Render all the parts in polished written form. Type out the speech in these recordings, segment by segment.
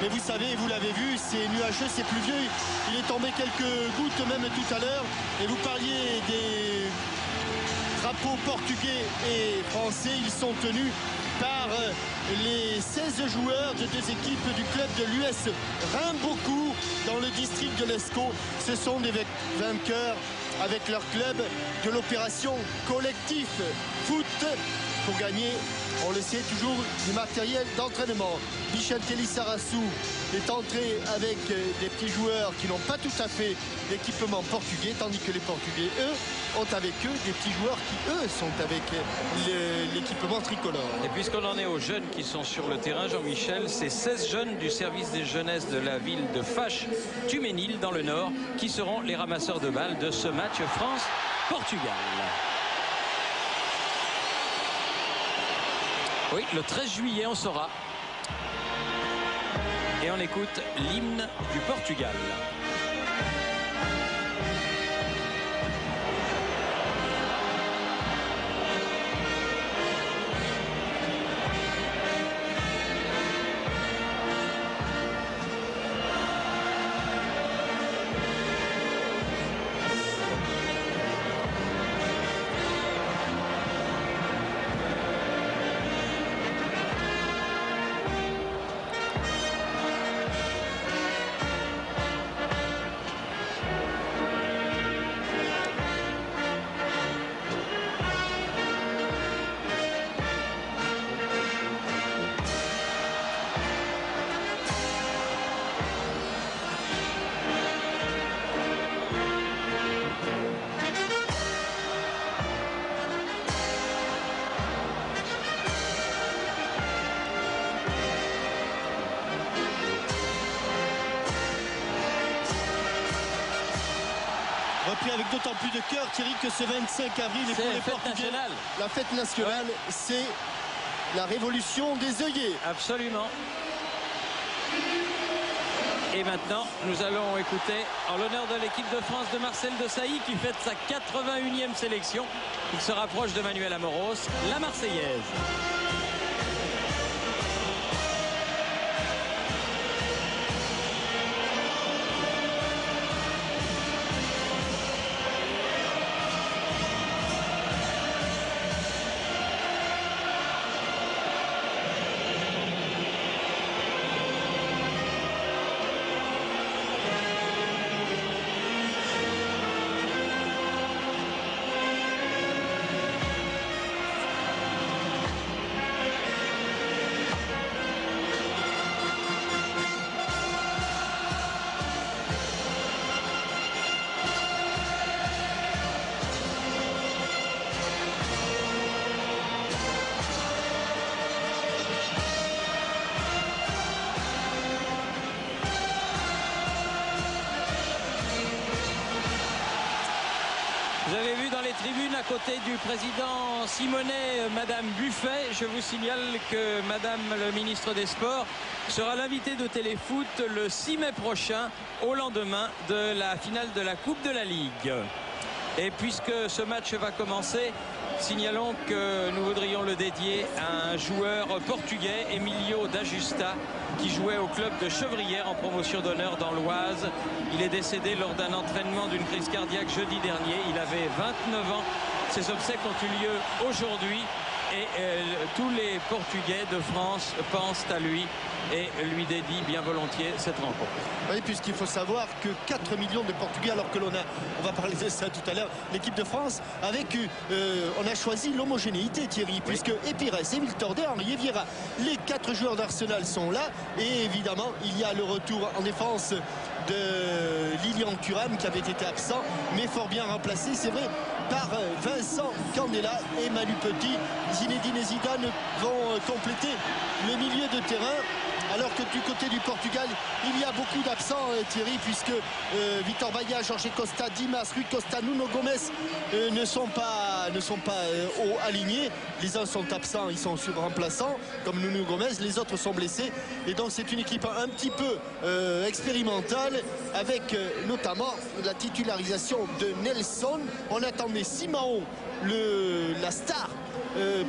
Mais vous savez, vous l'avez vu, c'est nuageux, c'est pluvieux. Il est tombé quelques gouttes même tout à l'heure. Et vous parliez des drapeaux portugais et français. Ils sont tenus par les 16 joueurs de deux équipes du club de l'US Rimbourg dans le district de l'Escaut. Ce sont des vainqueurs avec leur club de l'opération collectif foot pour gagner, on le sait, toujours du matériel d'entraînement. Bichantelli Sarassou est entré avec des petits joueurs qui n'ont pas tout à fait l'équipement portugais, tandis que les Portugais, eux, ont avec eux des petits joueurs qui, eux, sont avec l'équipement tricolore. Et puisqu'on en est aux jeunes qui sont sur le terrain, Jean-Michel, c'est 16 jeunes du service des jeunesses de la ville de Faches-Tuménil, dans le Nord, qui seront les ramasseurs de balles de ce match France-Portugal. Oui, le 13 juillet, on saura. Et on écoute l'hymne du Portugal. Repris avec d'autant plus de cœur, Thierry, que ce 25 avril est pour les Portugais. La fête nationale, c'est la révolution des œillets. Absolument. Et maintenant, nous allons écouter, en l'honneur de l'équipe de France, de Marcel Desailly, qui fête sa 81e sélection. Il se rapproche de Manuel Amoros, la Marseillaise. Vous avez vu dans les tribunes à côté du président Simonet, Madame Buffet. Je vous signale que Madame le ministre des Sports sera l'invité de Téléfoot le 6 mai prochain, au lendemain de la finale de la Coupe de la Ligue. Et puisque ce match va commencer, signalons que nous voudrions le dédier à un joueur portugais, Emilio da Justa, qui jouait au club de Chevrières en promotion d'honneur dans l'Oise. Il est décédé lors d'un entraînement d'une crise cardiaque jeudi dernier. Il avait 29 ans. Ses obsèques ont eu lieu aujourd'hui. Et tous les Portugais de France pensent à lui et lui dédient bien volontiers cette rencontre. Oui, puisqu'il faut savoir que 4 millions de Portugais, alors que on va parler de ça tout à l'heure, l'équipe de France, on a choisi l'homogénéité, Thierry, puisque Epires, Émile Tordet, Henri Vieira, les 4 joueurs d'Arsenal sont là, et évidemment, il y a le retour en défense de Lilian Thuram qui avait été absent, mais fort bien remplacé, c'est vrai, par Vincent Candela et Manu Petit. Zinedine et Zidane vont compléter le milieu de terrain. Alors que du côté du Portugal, il y a beaucoup d'absents, Thierry, puisque Vitor Baía, Jorge Costa, Dimas, Rui Costa, Nuno Gomes ne sont pas alignés. Les uns sont absents, ils sont sur remplaçants, comme Nuno Gomes, les autres sont blessés. Et donc c'est une équipe un petit peu expérimentale, avec notamment la titularisation de Nelson. On attendait Simão, la star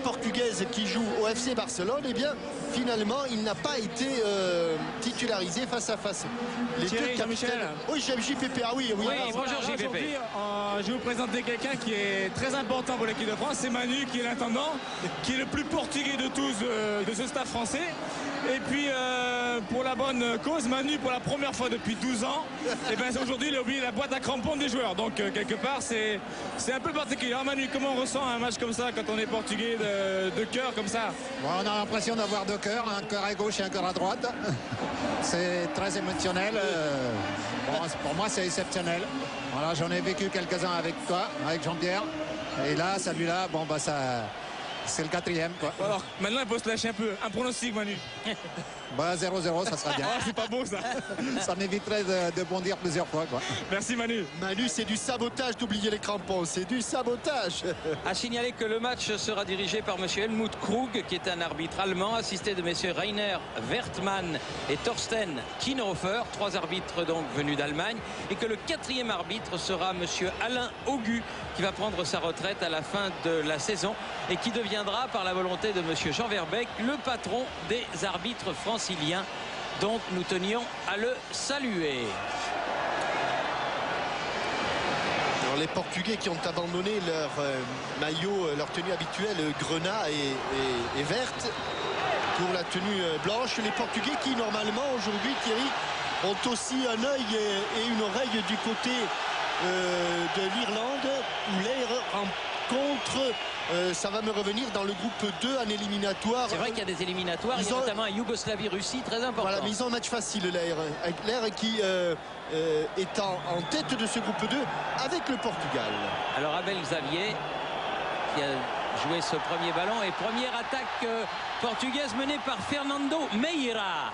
portugaise qui joue au FC Barcelone, eh bien finalement il n'a pas été titularisé face à face. Les Thierry, deux capitaines. Oui, j'aime JPP. Ah oui, oui. Oui, alors, bonjour JPP. Aujourd'hui, je vais vous présenter quelqu'un qui est très important pour l'équipe de France. C'est Manu qui est l'intendant, qui est le plus portugais de tous de ce staff français. Et puis pour la bonne cause, Manu pour la première fois depuis 12 ans, et bien aujourd'hui il a oublié la boîte à crampons des joueurs. Donc quelque part c'est un peu particulier. Alors, Manu, comment on ressent un match comme ça quand on est portugais de cœur comme ça? Bon, on a l'impression d'avoir deux cœurs, un cœur à gauche et un cœur à droite. C'est très émotionnel. Bon, pour moi c'est exceptionnel. Voilà, j'en ai vécu quelques-uns avec toi, avec Jean-Pierre. Et là, celui-là, bon bah ça. C'est le quatrième, quoi. Alors maintenant il faut se lâcher un peu. Un pronostic, Manu? Bah 0-0, ça sera bien. Ah, c'est pas beau ça. Ça m'éviterait de bondir plusieurs fois, quoi. Merci Manu. Manu, c'est du sabotage d'oublier les crampons. C'est du sabotage. À signaler que le match sera dirigé par M. Helmut Krug, qui est un arbitre allemand, assisté de messieurs Rainer Wertmann et Thorsten Kienhofer, 3 arbitres donc venus d'Allemagne, et que le 4e arbitre sera M. Alain Augu, qui va prendre sa retraite à la fin de la saison et qui deviendra, par la volonté de M. Jean Verbeek, le patron des arbitres franciliens. Donc nous tenions à le saluer. Alors, les Portugais qui ont abandonné leur maillot, leur tenue habituelle grenat et verte pour la tenue blanche. Les Portugais qui normalement aujourd'hui, Thierry, ont aussi un œil et une oreille du côté de l'Irlande où l'air rencontre, ça va me revenir dans le groupe 2 en éliminatoire. C'est vrai qu'il y a des éliminatoires, il y a notamment un Yougoslavie-Russie très important. Voilà, mais ils ont un match facile, l'air qui est en tête de ce groupe 2 avec le Portugal. Alors Abel Xavier qui a joué ce premier ballon et première attaque portugaise menée par Fernando Meira.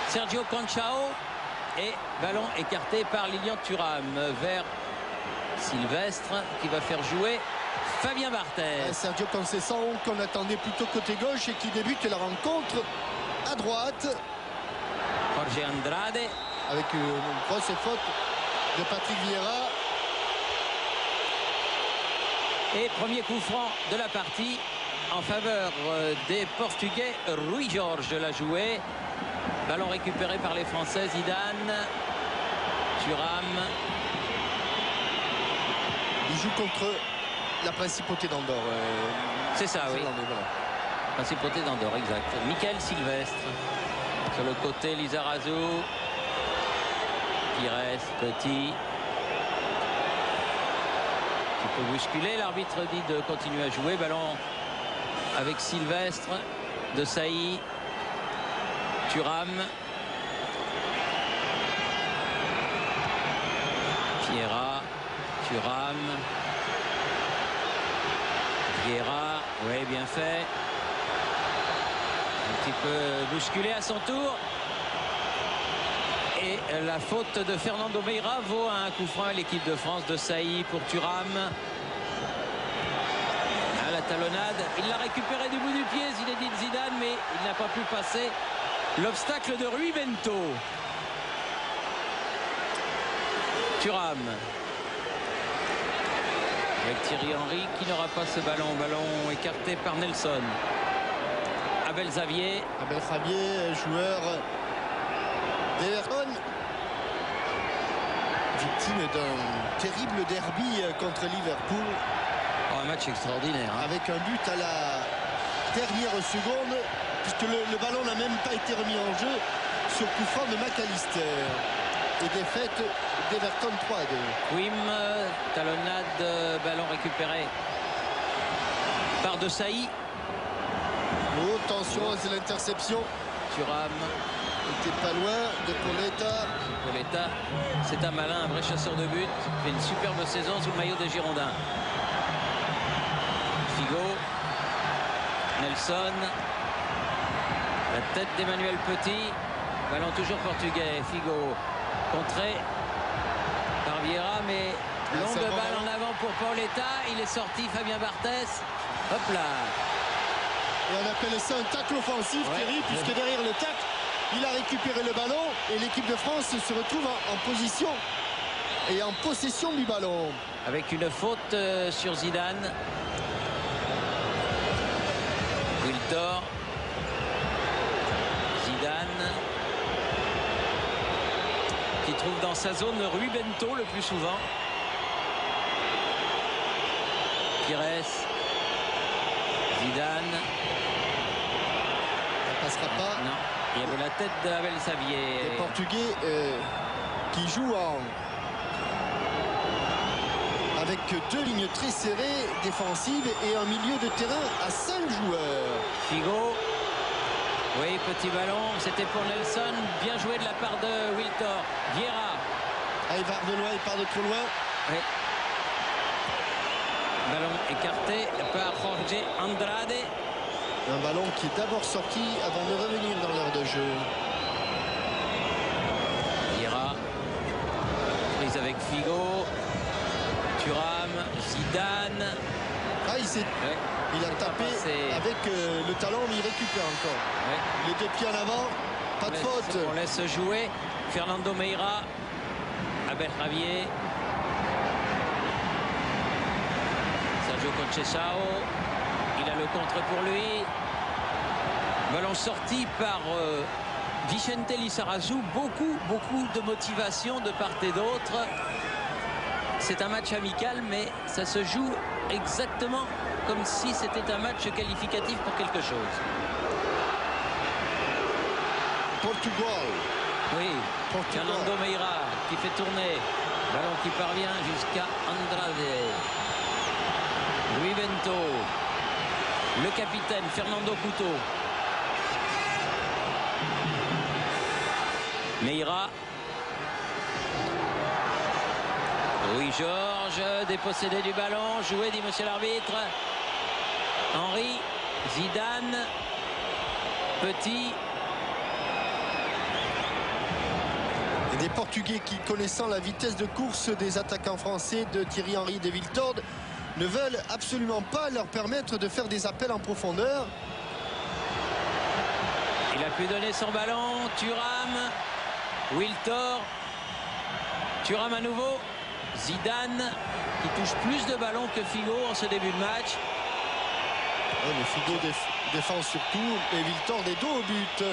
Sergio Conchao et ballon écarté par Lilian Thuram vers Sylvestre qui va faire jouer Fabien Barthez. Sergio Conceição qu'on attendait plutôt côté gauche et qui débute la rencontre à droite. Jorge Andrade. Avec une grosse faute de Patrick Vieira. Et premier coup franc de la partie en faveur des Portugais. Rui Jorge l'a joué. Ballon récupéré par les Français. Zidane. Thuram. Il joue contre la principauté d'Andorre. C'est ça, oui. Voilà. Principauté d'Andorre, exact. Michael Sylvestre. Sur le côté, Lizarazu. Pires, Petit. Qui peut bousculer. L'arbitre dit de continuer à jouer. Ballon avec Sylvestre. De Sailly. Thuram. Vieira. Thuram. Vieira. Oui, bien fait. Un petit peu bousculé à son tour. Et la faute de Fernando Meira vaut un coup franc à l'équipe de France de Sailly pour Thuram. À la talonnade. Il l'a récupéré du bout du pied, Zinedine Zidane, mais il n'a pas pu passer l'obstacle de Rui Bento. Thuram. Avec Thierry Henry qui n'aura pas ce ballon. Ballon écarté par Nelson. Abel Xavier. Abel Xavier, joueur d'Everton. Victime d'un terrible derby contre Liverpool. Oh, un match extraordinaire. Hein. Avec un but à la dernière seconde, puisque le ballon n'a même pas été remis en jeu sur coup franc de McAllister. Et défaite d'Everton 3-2. Wim, talonnade, ballon récupéré par De Sailly. Oh, attention, c'est l'interception. Thuram. Il n'était pas loin de Pauletta. Pauletta, c'est un malin, un vrai chasseur de but. Il fait une superbe saison sous le maillot des Girondins. Figo. Nelson. La tête d'Emmanuel Petit. Ballon toujours portugais. Figo. Contré par Vieira, mais longue balle en avant pour Pauletta. Il est sorti, Fabien Barthez. Hop là. Et on appelle ça un tacle offensif, ouais, Thierry, puisque derrière le tacle, il a récupéré le ballon et l'équipe de France se retrouve en position est en possession du ballon. Avec une faute sur Zidane. Wiltor. Zidane. Qui trouve dans sa zone Rui Bento le plus souvent. Pires. Zidane. Ça passera pas. Non, il y avait la tête d'Abel Xavier. Les Portugais qui jouent avec deux lignes très serrées défensives et un milieu de terrain à 5 joueurs. Figo. Oui, petit ballon, c'était pour Nelson. Bien joué de la part de Wiltor. Vieira. Ah, il va de loin, il part de trop loin. Oui. Ballon écarté par Jorge Andrade. Un ballon qui est d'abord sorti avant de revenir dans l'heure de jeu. Vieira. Prise avec Figo. Thuram. Zidane. Ah, il a tapé avec le talon, mais il récupère encore. Ouais. Les deux pieds en avant, pas de faute. On laisse jouer. Fernando Meira. Abel Xavier. Sergio Conceição. Il a le contre pour lui. Ballon sorti par Vicente Lizarazu. Beaucoup de motivation de part et d'autre. C'est un match amical, mais ça se joue exactement comme si c'était un match qualificatif pour quelque chose. Portugal. Oui, Fernando Meira qui fait tourner. Ballon qui parvient jusqu'à Andrade. Rui Bento. Le capitaine Fernando Couto. Meira. Oui, Georges, dépossédé du ballon. Joué, dit monsieur l'arbitre. Henry. Zidane. Petit. Et des Portugais qui, connaissant la vitesse de course des attaquants français de Thierry Henry et de Wiltord, ne veulent absolument pas leur permettre de faire des appels en profondeur. Il a pu donner son ballon. Thuram. Wiltor. Thuram à nouveau. Zidane qui touche plus de ballons que Figo en ce début de match. Ouais, mais Figo défend surtout et Wiltord est dos au but.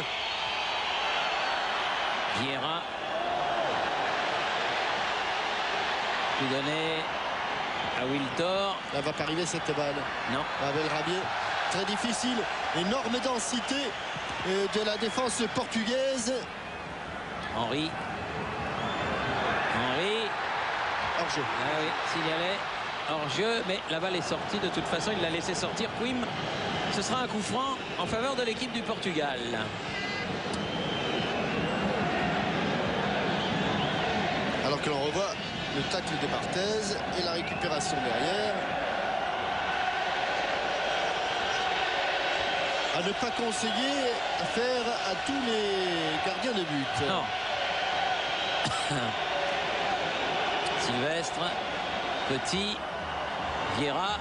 Vieira. Pu donner à Wiltor. Là va pas arriver cette balle. Non. Abel Rabier. Très difficile. Énorme densité de la défense portugaise. Henry. Hors-jeu. Ah oui, signalé. Hors-jeu, mais la balle est sortie. De toute façon, il l'a laissé sortir. Quim. Ce sera un coup franc en faveur de l'équipe du Portugal. Alors que l'on revoit le tacle de Barthez et la récupération derrière. À ne pas conseiller à faire à tous les gardiens de but. Non. Sylvestre. Petit. Vieira.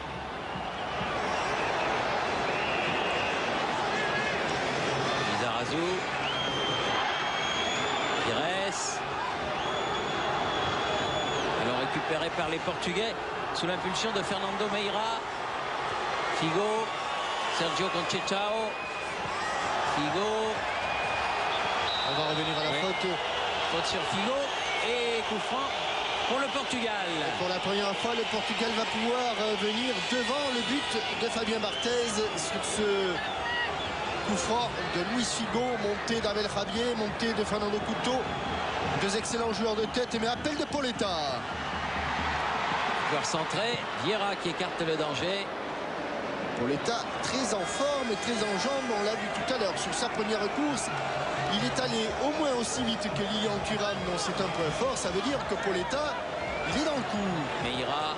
Lizarazu. Pires. Alors récupéré par les Portugais sous l'impulsion de Fernando Meira. Figo. Sergio Conceição. Figo. On va revenir à la faute. Faute sur Figo et coup franc pour le Portugal. Pour la première fois, le Portugal va pouvoir venir devant le but de Fabien Barthez sur ce coup franc de Luis Figo, montée d'Abel Xavier, montée de Fernando Couto. Deux excellents joueurs de tête, mais appel de Pauletta. Joueur centré, Vieira qui écarte le danger. Pauletta très en forme et très en jambes, on l'a vu tout à l'heure sur sa première course. Il est allé au moins aussi vite que Lilian Thuram, dont c'est un point fort. Ça veut dire que Pauletta, il est dans le coup. Meira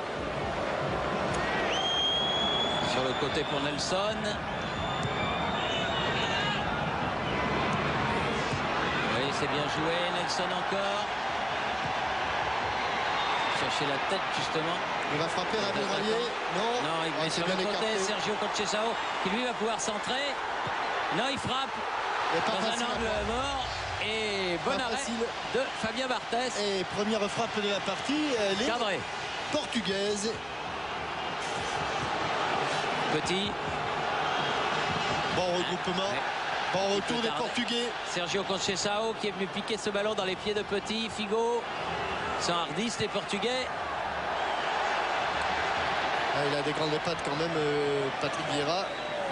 sur le côté pour Nelson. Oui, c'est bien joué. Nelson encore. Chercher la tête justement. Il va frapper Abel Rabier. Non, il met sur le côté écarté. Sergio Conceição qui lui va pouvoir centrer. Non, il frappe. Et pas Dans un facile à angle voir. mort. Et bon arrêt de Fabien Barthez. Et première frappe de la partie, elle est cadré. Portugaise. Petit. Bon regroupement. Ouais. Bon retour des Portugais. Sergio Conceição qui est venu piquer ce ballon dans les pieds de Petit. Figo s'enhardissent les Portugais. Ah, il a des grandes pattes quand même, Patrick Vieira.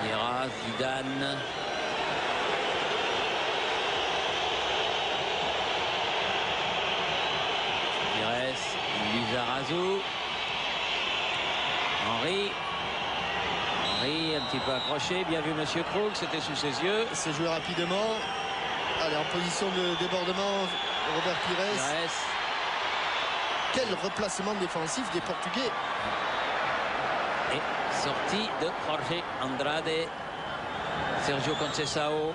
Vieira, Zidane. Pires, Lizarazu. Henry, un petit peu accroché, bien vu Monsieur Krug, c'était sous ses yeux. C'est joué rapidement. Allez, en position de débordement, Robert Pires. Quel replacement défensif des Portugais. Et sortie de Jorge Andrade. Sergio Conceição.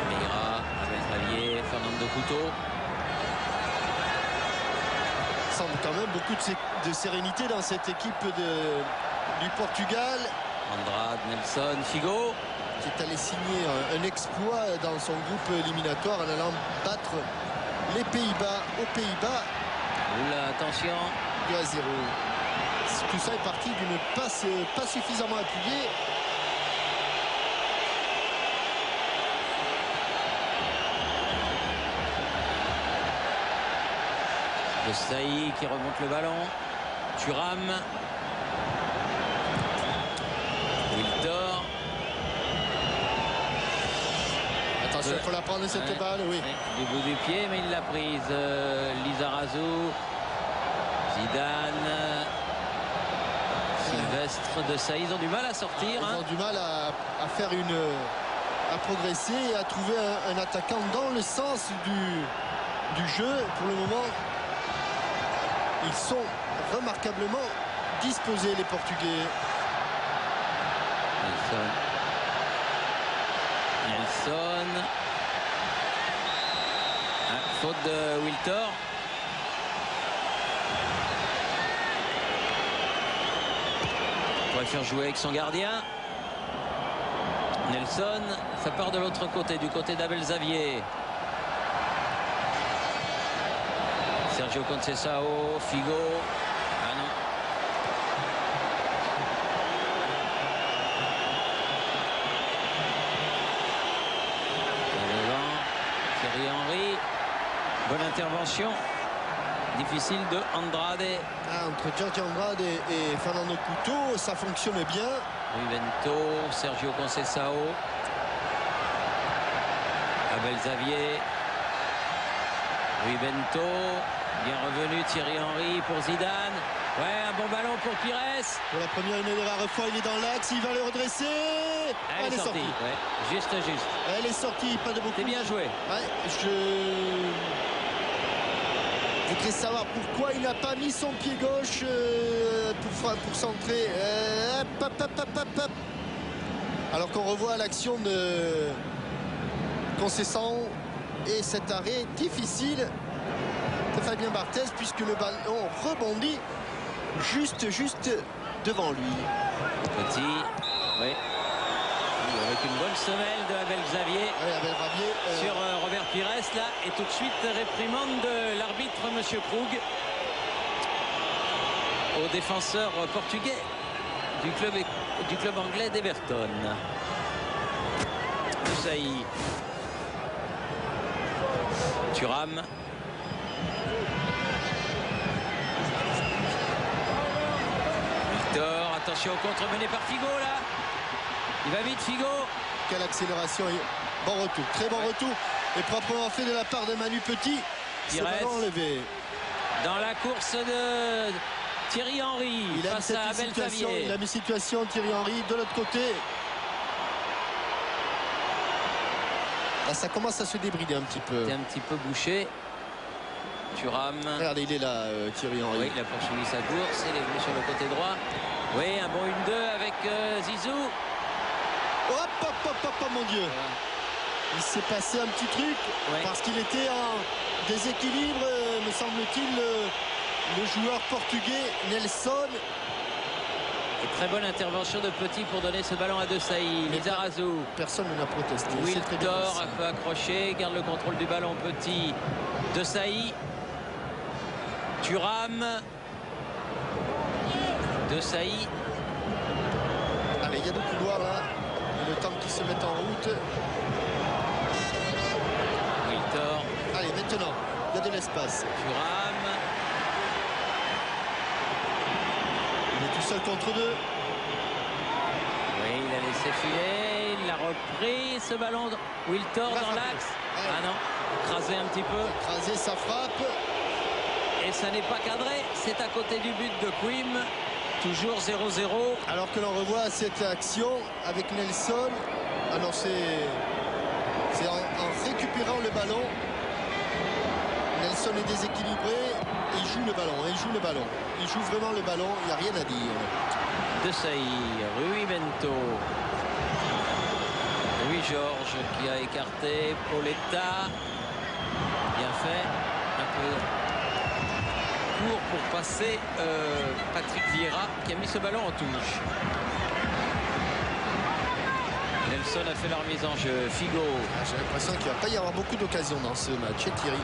Meira, Abel Xavier, Fernando Couto. Semble quand même beaucoup de sérénité dans cette équipe du Portugal. Andrade, Nelson, Figo. Qui est allé signer un exploit dans son groupe éliminatoire en allant battre les Pays-Bas aux Pays-Bas. Oula, attention. 2-0. Tout ça est parti d'une passe pas suffisamment appuyée. De Saï qui remonte le ballon. Thuram. Wiltor. Attention, il faut la prendre cette balle, oui. Du bout du pied, mais il l'a prise. Lizarazu. Zidane. Sylvestre, De Saï, ils ont du mal à sortir. Ils ont du mal à faire à progresser et à trouver un attaquant dans le sens du jeu. Pour le moment, ils sont remarquablement disposés, les Portugais. Nelson. Faute de Wiltor. Il pourrait faire jouer avec son gardien. Nelson, ça part de l'autre côté, du côté d'Abel Xavier. Sergio Conceição, Figo. Ah non. Thierry Henry. Bonne intervention. Difficile de Andrade. Entre Jorge Andrade et Fernando Couto, ça fonctionne bien. Rui Bento, Sergio Conceição. Abel Xavier. Rui Bento. Bien revenu Thierry Henry pour Zidane. Ouais, un bon ballon pour Pires. Pour la première une des rares fois, il est dans l'axe, il va le redresser. Elle est sortie. Ouais, juste. Elle est sortie, pas de beaucoup. C'est bien joué. Ouais, je voudrais savoir pourquoi il n'a pas mis son pied gauche pour centrer. Alors qu'on revoit l'action de Conceição et cet arrêt difficile de Fabien Barthez, puisque le ballon rebondit juste devant lui. Petit, oui. Avec une bonne semelle de Abel Xavier. Ouais, Abel Xavier sur Robert Pires là, et tout de suite réprimande de l'arbitre Monsieur Krug au défenseur portugais du club anglais d'Everton. Moussaï. Thuram. Victor, attention au contre mené par Figo là. Il va vite Figo. Quelle accélération. Bon retour, très bon retour. Et proprement fait de la part de Manu Petit. Pires enlevé. Dans la course de Thierry Henry face à Abel Xavier. Il a mis situation Thierry Henry de l'autre côté. Là, ça commence à se débrider un petit peu. C'est un petit peu bouché. Thuram. Regardez, il est là, Thierry Henry. Oui, il a poursuivi sa course. Il est venu sur le côté droit. Oui, un bon 1-2 avec Zizou. Hop, mon Dieu. Il s'est passé un petit truc parce qu'il était en déséquilibre, me semble-t-il, le joueur portugais Nelson. Et très bonne intervention de Petit pour donner ce ballon à Desailly. Lizarazu. Personne n'a protesté. Wiltord un peu accroché, garde le contrôle du ballon. Petit. Desailly. Thuram. Desailly. Allez, il y a deux couloirs là. Et le temps qu'ils se mettent en route. Wiltord. Allez, maintenant, il y a de l'espace. Thuram. Il est tout seul contre deux. Oui, il a laissé filer. Il l'a repris. Ce ballon. Wiltord dans l'axe. Ah non. Écrasé un petit peu. Écrasé, ça frappe. Et ça n'est pas cadré. C'est à côté du but de Quim. Toujours 0-0. Alors que l'on revoit cette action avec Nelson. Alors c'est en récupérant le ballon. Nelson est déséquilibré et il joue le ballon. Il joue vraiment le ballon. Il n'y a rien à dire. Desailly, Rui Bento. Louis Georges qui a écarté Pauletta. Bien fait. Un peu court pour passer Patrick Vieira qui a mis ce ballon en touche. Nelson a fait la remise en jeu. Figo. J'ai l'impression qu'il ne va pas y avoir beaucoup d'occasions dans ce match. Thierry.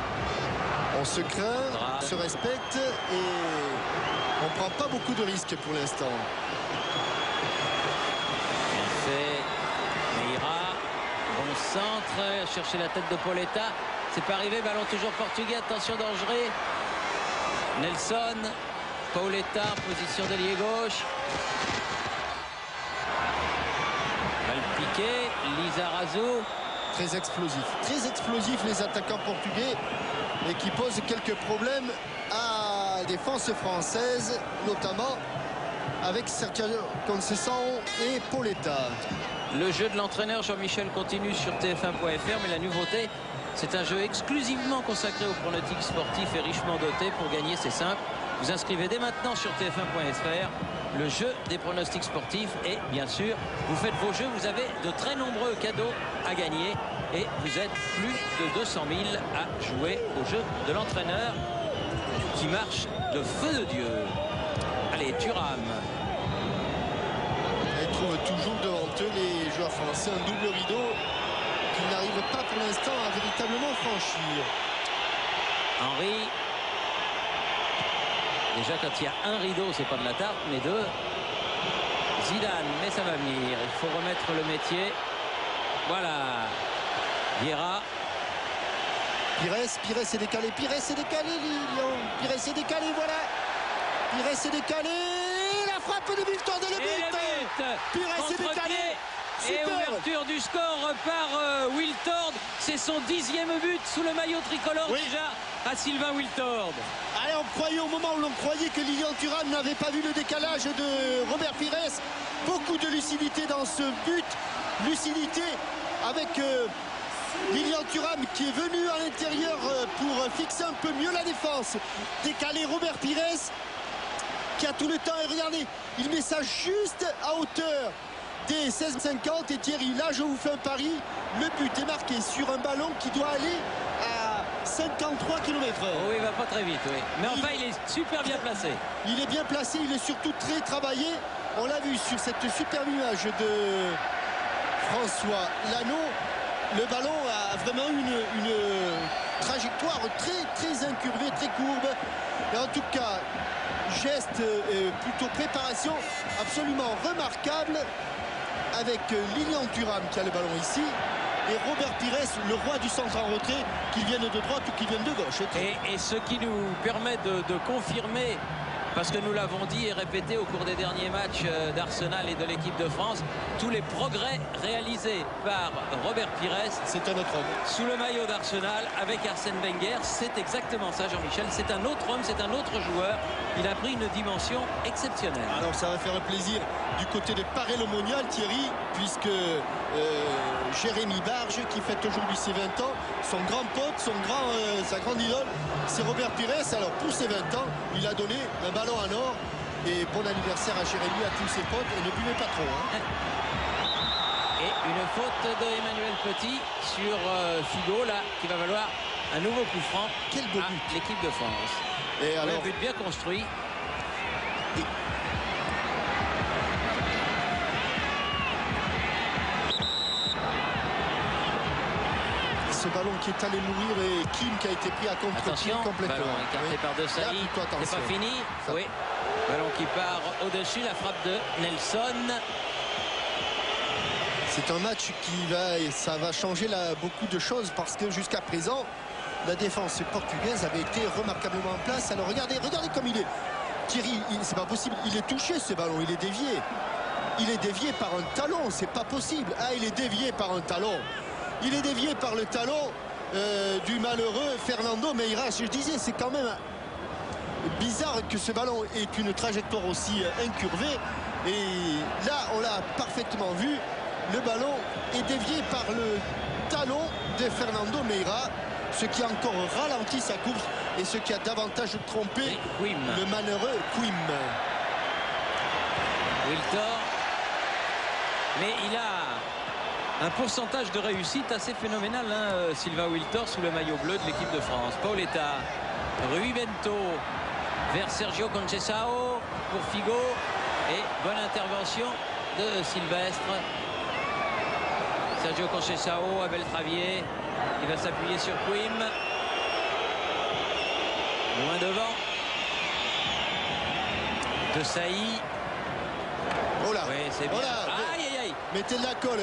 On se craint, on se respecte et on ne prend pas beaucoup de risques pour l'instant. Bien fait. Meira. Bon centre. Chercher la tête de Pauletta. C'est pas arrivé. Ballon toujours portugais. Attention, dangereux. Nelson. Pauletta en position d'ailier gauche. Balle piquée. Lizarazu. Très explosif les attaquants portugais et qui posent quelques problèmes à la défense française, notamment avec Sergio Conceição et Pauletta. Le jeu de l'entraîneur Jean-Michel continue sur TF1.fr, mais la nouveauté, c'est un jeu exclusivement consacré aux pronostics sportifs et richement doté. Pour gagner, c'est simple. Vous inscrivez dès maintenant sur TF1.fr le jeu des pronostics sportifs et bien sûr, vous faites vos jeux. Vous avez de très nombreux cadeaux à gagner et vous êtes plus de 200 000 à jouer au jeu de l'entraîneur qui marche de feu de Dieu. Allez, Thuram. Ils trouvent toujours devant eux les joueurs français un double rideau qu'ils n'arrivent pas pour l'instant à véritablement franchir. Henry. Déjà, quand il y a un rideau, c'est pas de la tarte, mais deux. Zidane, mais ça va venir. Il faut remettre le métier. Voilà. Vieira. Pires est décalé. Lyon. Pires est décalé, voilà. Pires est décalé. La frappe de Wiltord et le but. Pires est décalé. Et ouverture du score par Wiltord. C'est son 10e but sous le maillot tricolore déjà à Sylvain Wiltord. Allez, on croyait au moment où l'on croyait que Lilian Thuram n'avait pas vu le décalage de Robert Pires. Beaucoup de lucidité dans ce but. Lucidité avec Lilian Thuram qui est venu à l'intérieur pour fixer un peu mieux la défense. Décaler Robert Pires qui a tout le temps. Et regardez, il met ça juste à hauteur des 16,50. Et Thierry, là je vous fais un pari. Le but est marqué sur un ballon qui doit aller à 53 km/h. Oh, il va pas très vite, oui. Mais enfin, il est super bien placé. Il est bien placé, il est surtout très travaillé. On l'a vu sur cette superbe image de François Lano. Le ballon a vraiment une trajectoire très incurvée, très courbe. Et en tout cas, geste plutôt préparation absolument remarquable avec Lilian Thuram qui a le ballon ici et Robert Pires, le roi du centre en retrait, qu'il vienne de droite ou qu'il vienne de gauche. Et ce qui nous permet de confirmer, parce que nous l'avons dit et répété au cours des derniers matchs d'Arsenal et de l'équipe de France, tous les progrès réalisés par Robert Pires. C'est un autre homme. Sous le maillot d'Arsenal avec Arsène Wenger, c'est exactement ça, Jean-Michel. C'est un autre homme, c'est un autre joueur. Il a pris une dimension exceptionnelle. Alors ça va faire plaisir du côté de Paray-le-Monial, Thierry, puisque Jérémy Barge, qui fête aujourd'hui ses 20 ans, son grand pote, sa grande idole, c'est Robert Pires. Alors pour ses 20 ans, il a donné un ballon en or. Et bon anniversaire à Jérémy, à tous ses potes, et ne buvez pas trop. Hein. Et une faute de Emmanuel Petit sur Figo, là, qui va valoir un nouveau coup franc. Quel beau but. L'équipe de France. Et alors, un but bien construit. ce ballon qui est allé mourir et Kim qui a été pris à contre-pied complètement. Ballon écarté par De Sailly. C'est pas fini. Ça. Oui. Ballon qui part au-dessus, la frappe de Nelson. C'est un match ça va changer beaucoup de choses parce que jusqu'à présent, la défense portugaise avait été remarquablement en place. Alors regardez comme il est. Thierry, c'est pas possible. Il est touché ce ballon, il est dévié. Il est dévié par un talon, c'est pas possible. Ah, il est dévié par un talon. Il est dévié par le talon du malheureux Fernando Meira. Je disais, c'est quand même bizarre que ce ballon ait une trajectoire aussi incurvée. Et là, on l'a parfaitement vu. Le ballon est dévié par le talon de Fernando Meira, ce qui a encore ralenti sa course et ce qui a davantage trompé le malheureux Quim. Wiltor. Mais il a un pourcentage de réussite assez phénoménal, hein, Sylvain Wiltor, sous le maillot bleu de l'équipe de France. Paoletta, Rui Bento vers Sergio Conceição pour Figo. Et bonne intervention de Sylvestre. Sergio Conceição à Beltravier. Il va s'appuyer sur Quim. Loin devant. De Sailly. Oh là, oui, c'est bien. Oh là, aïe, aïe, aïe. Mettez de la colle.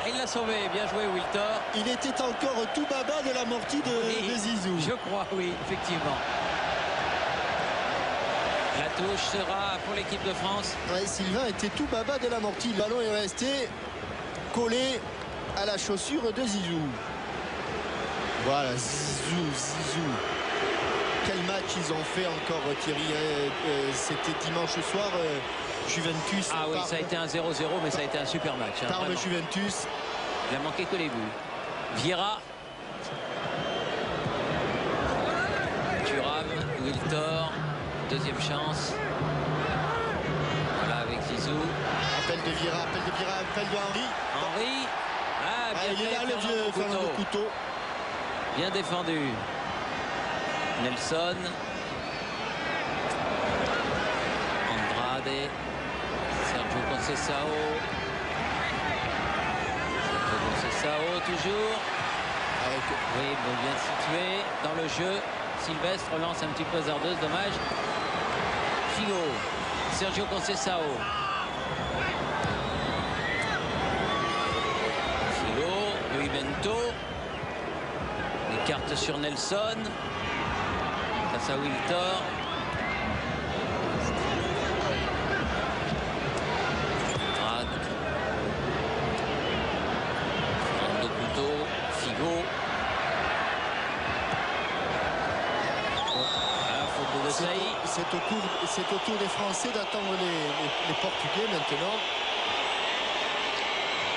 Il l'a sauvé. Bien joué, Wiltor. Il était encore tout baba de l'amorti de Zizou. Je crois, oui, effectivement. La touche sera pour l'équipe de France. Ouais, Sylvain était tout baba de l'amorti. Le ballon est resté collé à la chaussure de Zizou. Voilà, Zizou. Quel match ils ont fait encore, Thierry. C'était dimanche soir. Juventus. Ah oui, ça a été un 0-0, mais ça a été un super match. Hein, Parme Juventus. Il a manqué que les buts. Vieira. Thuram, Wiltor. Deuxième chance. Voilà, avec Zizou. Appel de Vieira, appel de Henry. Henry. Ah, bien il est là, le vieux Fernando Couto. Bien défendu. Nelson. Andrade. Sergio Conceição. Toujours. Oui, bien situé dans le jeu. Sylvestre relance un petit peu hasardeuse, dommage. Figo. Sergio Conceição. Figo. Rui Bento. Écarte sur Nelson. Face à Wiltor. C'est au tour des Français d'attendre les Portugais maintenant.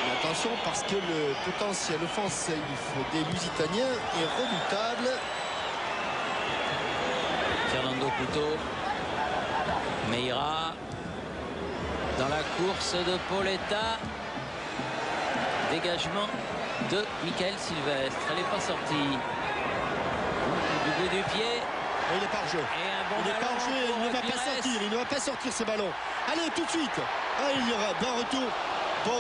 Mais attention parce que le potentiel offensif des Lusitaniens est redoutable. Fernando Couto. Meira. Dans la course de Paoletta. Dégagement de Michael Sylvestre. Elle n'est pas sortie. Du bout du pied. Et il est par jeu. Il est par jeu, il ne va pas sortir ce ballon. Allez, tout de suite. Ah, il y aura bon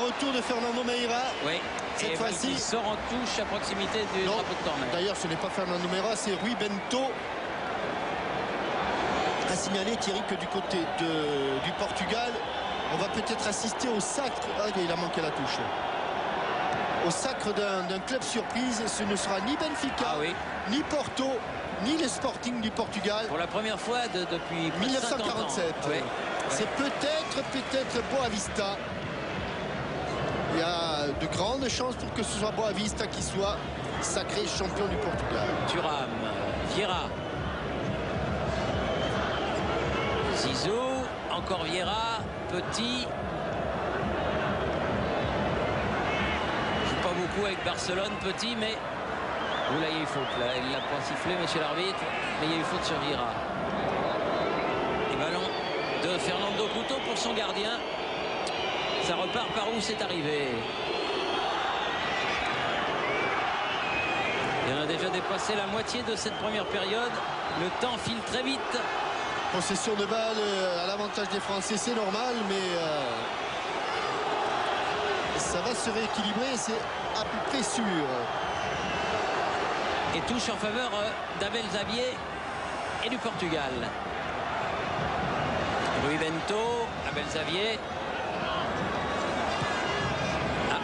retour de Fernando Meira. Oui. Cette fois-ci. Il sort en touche à proximité du drapeau de corner. D'ailleurs, ce n'est pas Fernando Meira, c'est Rui Bento. À signaler, Thierry, que du côté du Portugal, on va peut-être assister au sacre. Ah, il a manqué la touche. Au sacre d'un club surprise. Ce ne sera ni Benfica, ni Porto, ni le Sporting du Portugal. Pour la première fois depuis 1947. Oui. C'est peut-être Boavista. Il y a de grandes chances pour que ce soit Boavista qui soit sacré champion du Portugal. Thuram, Vieira. Zizou, encore Vieira, Petit. Joue pas beaucoup avec Barcelone, Petit, mais là, il y a eu faute. Là, il l'a pas sifflé, monsieur l'arbitre, mais il y a eu faute sur Vieira. Et ballon de Fernando Couto pour son gardien. Ça repart par où c'est arrivé. Et on a déjà dépassé la moitié de cette première période. Le temps file très vite. Possession de balle à l'avantage des Français, c'est normal, mais ça va se rééquilibrer, c'est à peu près sûr. Et touche en faveur d'Abel Xavier et du Portugal. Rui Bento, Abel Xavier. Ah,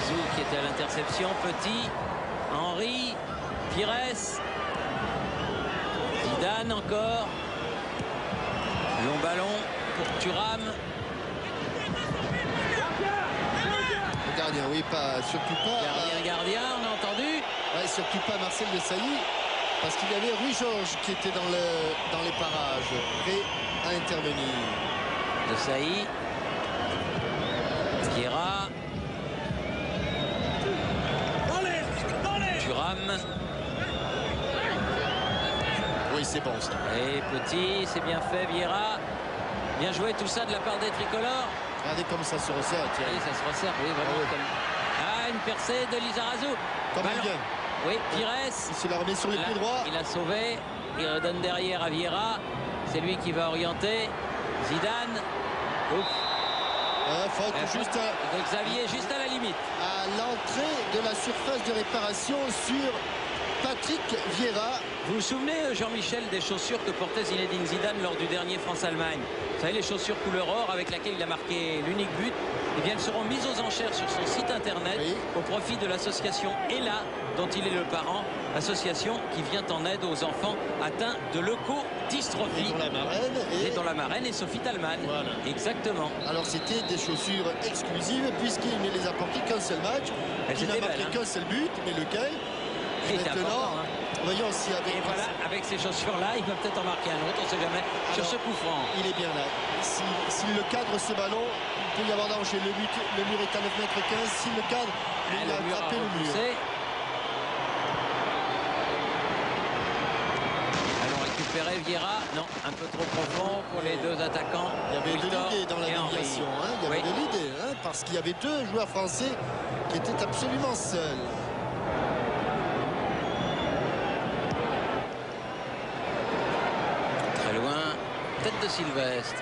Zizou qui était à l'interception. Petit, Henry, Pires. Zidane encore. Long ballon pour Thuram. Le gardien, oui, surtout pas. Gardien, on a entendu. Ouais, surtout pas Marcel Desailly, parce qu'il y avait Rui Georges qui était dans les parages, prêt à intervenir. Desailly. Vieira. Thuram. Oui, c'est bon ça. Et Petit, c'est bien fait, Vieira. Bien joué tout ça de la part des tricolores. Regardez comme ça se resserre. Tiens. Oui, ça se resserre, oui, vraiment. Ah oui. Ah, une percée de Lizarazu. Comme il vient. Oui, Pires. Il se la remet sur les pieds droits. Il a sauvé. Il redonne derrière à Vieira. C'est lui qui va orienter. Zidane. Ouf. Faute juste de Xavier, juste à la limite. À l'entrée de la surface de réparation sur Patrick Vieira. Vous vous souvenez, Jean-Michel, des chaussures que portait Zinedine Zidane lors du dernier France-Allemagne? Vous savez, les chaussures couleur or avec laquelle il a marqué l'unique but. Eh bien, elles seront mises aux enchères sur son site internet, oui, au profit de l'association ELA, dont il est le parent, association qui vient en aide aux enfants atteints de leucodystrophie. Et dont la marraine est Sophie Thalmann. Voilà. Exactement. Alors, c'était des chaussures exclusives puisqu'il ne les a portées qu'un seul match. Il n'a marqué qu'un seul but, mais lequel? Et maintenant, voyons si avec... Et voilà, avec ces chaussures-là, il va peut-être en marquer un autre, on ne sait jamais. Alors, sur ce coup franc. Il est bien là. S'il le cadre ce ballon, il peut y avoir danger. Le mur est à 9,15 m. S'il le cadre, il a attrapé le mur. Allons récupérer Vieira. Non, un peu trop profond pour les deux attaquants. Il y avait de l'idée dans la déviation. Il y avait de l'idée, parce qu'il y avait deux joueurs français qui étaient absolument seuls. Tête de Sylvestre,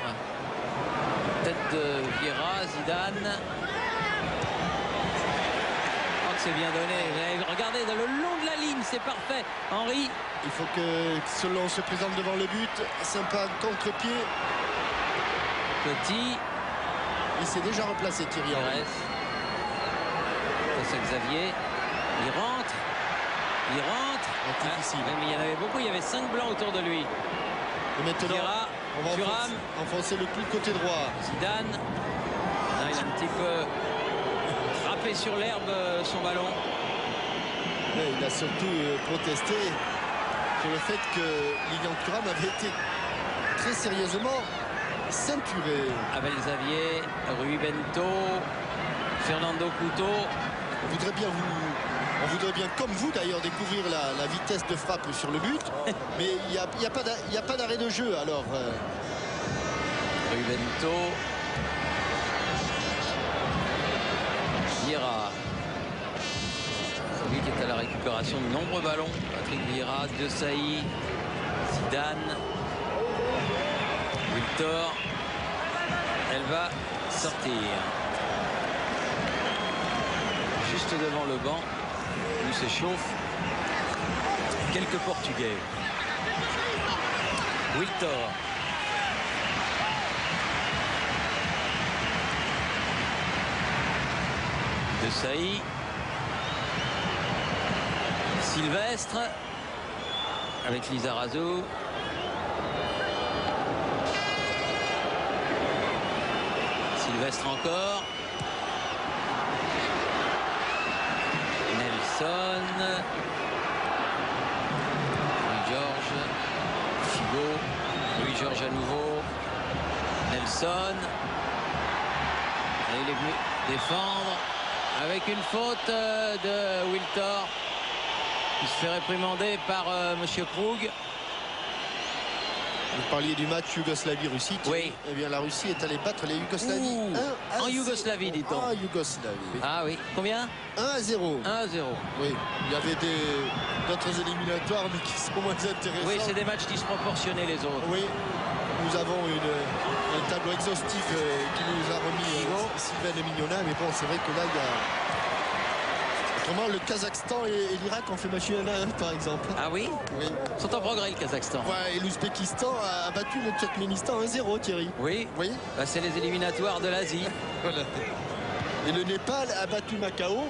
tête de Vieira, Zidane. Oh, que c'est bien donné. Regardez, dans le long de la ligne, c'est parfait. Henry. Il faut que Solon se présente devant le but. Sympa contre-pied. Petit. Il s'est déjà replacé, Thierry Henry. C'est Xavier. Il rentre. Difficile. Mais il y en avait beaucoup. Il y avait 5 blancs autour de lui. Et maintenant, Vieira, on va enfoncer le coup côté droit. Zidane. Non, il a un petit peu frappé sur l'herbe son ballon. Mais il a surtout protesté sur le fait que Lilian Thuram avait été très sérieusement ceinturé. Abel Xavier, Rui Bento, Fernando Couto. On voudrait bien, comme vous d'ailleurs, découvrir la vitesse de frappe sur le but. Mais il n'y a pas d'arrêt de jeu. Alors, Rui Bento. Vieira. Celui qui est à la récupération de nombreux ballons. Patrick Vieira, Desailly, Zidane, Wiltor. Elle va sortir. Juste devant le banc. Où s'échauffe quelques Portugais. Wiltor. Desailly. Sylvestre. Avec Lizarazu. Sylvestre encore. Louis-Georges, Figo, Louis-Georges à nouveau, Nelson. Et il est venu défendre avec une faute de Wiltor qui se fait réprimander par Monsieur Krug. Vous parliez du match Yougoslavie-Russie. Oui. Eh bien, la Russie est allée battre les Yougoslavies. En Yougoslavie, dit-on. En Yougoslavie. Oui. Ah oui. Combien? 1-0. 1-0. Oui. Il y avait d'autres éliminatoires, mais qui sont moins intéressants. Oui, c'est des matchs disproportionnés, les autres. Oui. Nous avons un tableau exhaustif qui nous a remis Sylvain Mignona. Mais bon, c'est vrai que là, il y a... Autrement, le Kazakhstan et l'Irak ont fait machine à laver, par exemple. Ah oui? Oui. Ils sont en progrès, le Kazakhstan. Ouais, et l'Ouzbékistan a battu le Turkménistan 1-0, Thierry. Oui, Oui. bah, c'est les éliminatoires de l'Asie. Voilà. Et le Népal a battu Macao.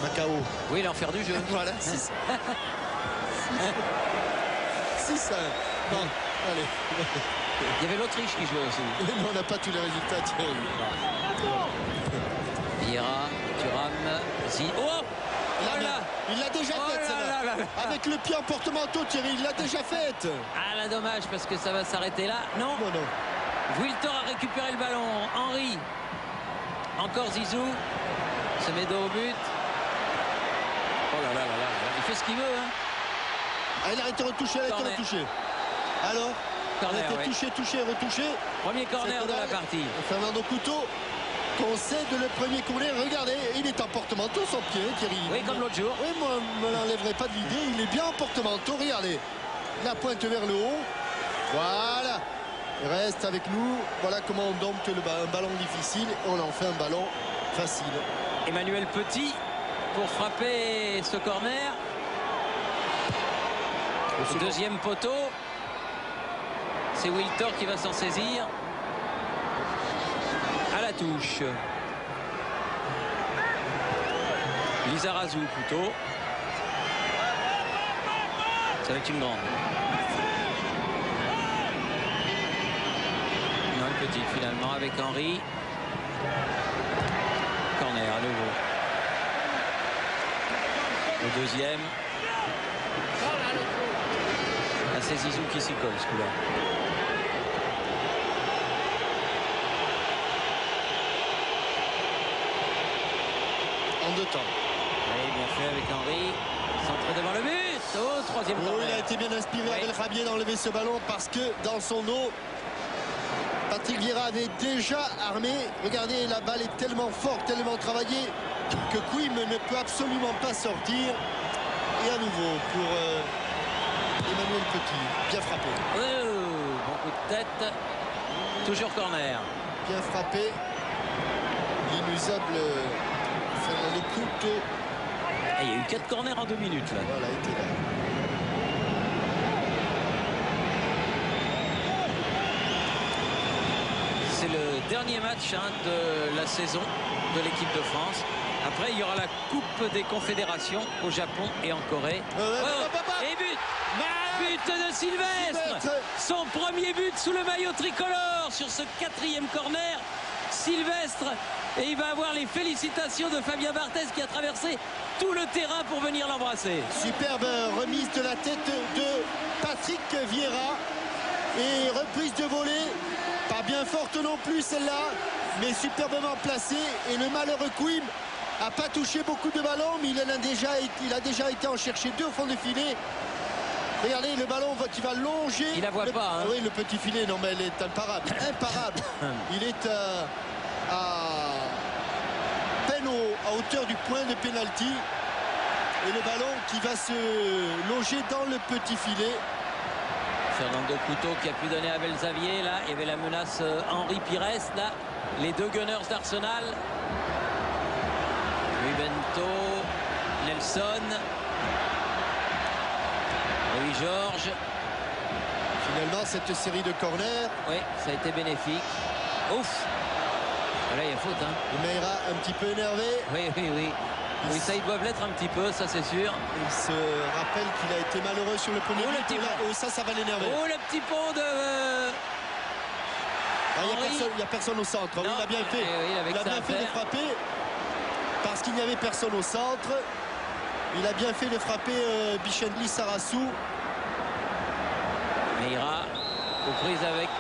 Macao. Oui, l'enfer du jeu. Voilà, 6. 6. Bon, allez. Il y avait l'Autriche qui jouait aussi. Mais on n'a pas tous les résultats, Thierry. Vieira, Thuram, Oh, Il l'a déjà Oh faite, là celle-là. là là. Avec le pied en porte-manteau, Thierry, il l'a déjà faite. Ah là, dommage parce que ça va s'arrêter là. Non, Non, non. Wiltor a récupéré le ballon. Henry. Encore Zizou. Se met dos au but. Oh là là là là. Il fait ce qu'il veut. Hein. Ah, il a été retouché, il a été Corner. retouché. Alors, Corner, il a été ouais. touché, retouché. Premier corner C'est de la Konal. partie. Fernando Couto concède le premier corner. Regardez, il est en porte-manteau son pied, Thierry. Oui, comme l'autre jour. Oui, moi, je ne me l'enlèverai pas de l'idée. Il est bien en porte-manteau. Regardez, la pointe vers le haut. Voilà. Il reste avec nous. Voilà comment on dompte un ballon difficile. On en fait un ballon facile. Emmanuel Petit pour frapper ce corner. Deuxième poteau. C'est Wiltor qui va s'en saisir. À la touche. Lizarazu plutôt. Ça va être une grande. Non, une petite finalement avec Henry. Corner à nouveau. Le deuxième. Ah, c'est Zizou qui s'y colle ce coup-là. En deux temps. Oui, bien fait avec Henry. Centré devant le but. Oh, troisième Oh, corner. il a été bien inspiré Oui. avec Rabier d'enlever ce ballon parce que dans son dos, Patrick Vieira avait déjà armé. Regardez, la balle est tellement forte, tellement travaillée que Quim ne peut absolument pas sortir. Et à nouveau pour Emmanuel Petit. Bien frappé. Oh, bon coup de tête. Toujours corner. Bien frappé. L'inusable Fernando Couto. Et il y a eu 4 corners en 2 minutes là. Voilà, il était là. C'est le dernier match de la saison de l'équipe de France. Après, il y aura la Coupe des Confédérations au Japon et en Corée. Et but. But de Sylvestre. Son premier but sous le maillot tricolore sur ce 4e corner. Sylvestre. Et il va avoir les félicitations de Fabien Barthez qui a traversé tout le terrain pour venir l'embrasser. Superbe remise de la tête de Patrick Vieira. Et reprise de volée. Pas bien forte non plus celle-là. Mais superbement placée. Et le malheureux Quim n'a pas touché beaucoup de ballons. Mais il a déjà été en chercher 2 au fond de filet. Regardez le ballon qui va longer. Il la voit pas. Hein. Oui, le petit filet. Non, mais elle est imparable. Imparable. Il est à peine à hauteur du point de pénalty. Et le ballon qui va se loger dans le petit filet. Fernando Couto qui a pu donner à Belzavier. Là, il y avait la menace Henri Pires. Là, les 2 gunners d'Arsenal. Louis Bento, Nelson. Louis Georges. Finalement, cette série de corners. Oui, ça a été bénéfique. Ouf. Là, il y a faute. Hein. Meira un petit peu énervé. Oui, oui, oui. Oui, ça, ils doivent l'être un petit peu, ça c'est sûr. Il se rappelle qu'il a été malheureux sur le premier le but. petit pont. Oh, ça va l'énerver. Oh, le petit pont de... Il n'y a personne au centre. Non. Il a bien fait. Oui, Il a bien fait de frapper parce qu'il n'y avait personne au centre. Il a bien fait de frapper Bichendli Sarassou. Meira aux prises avec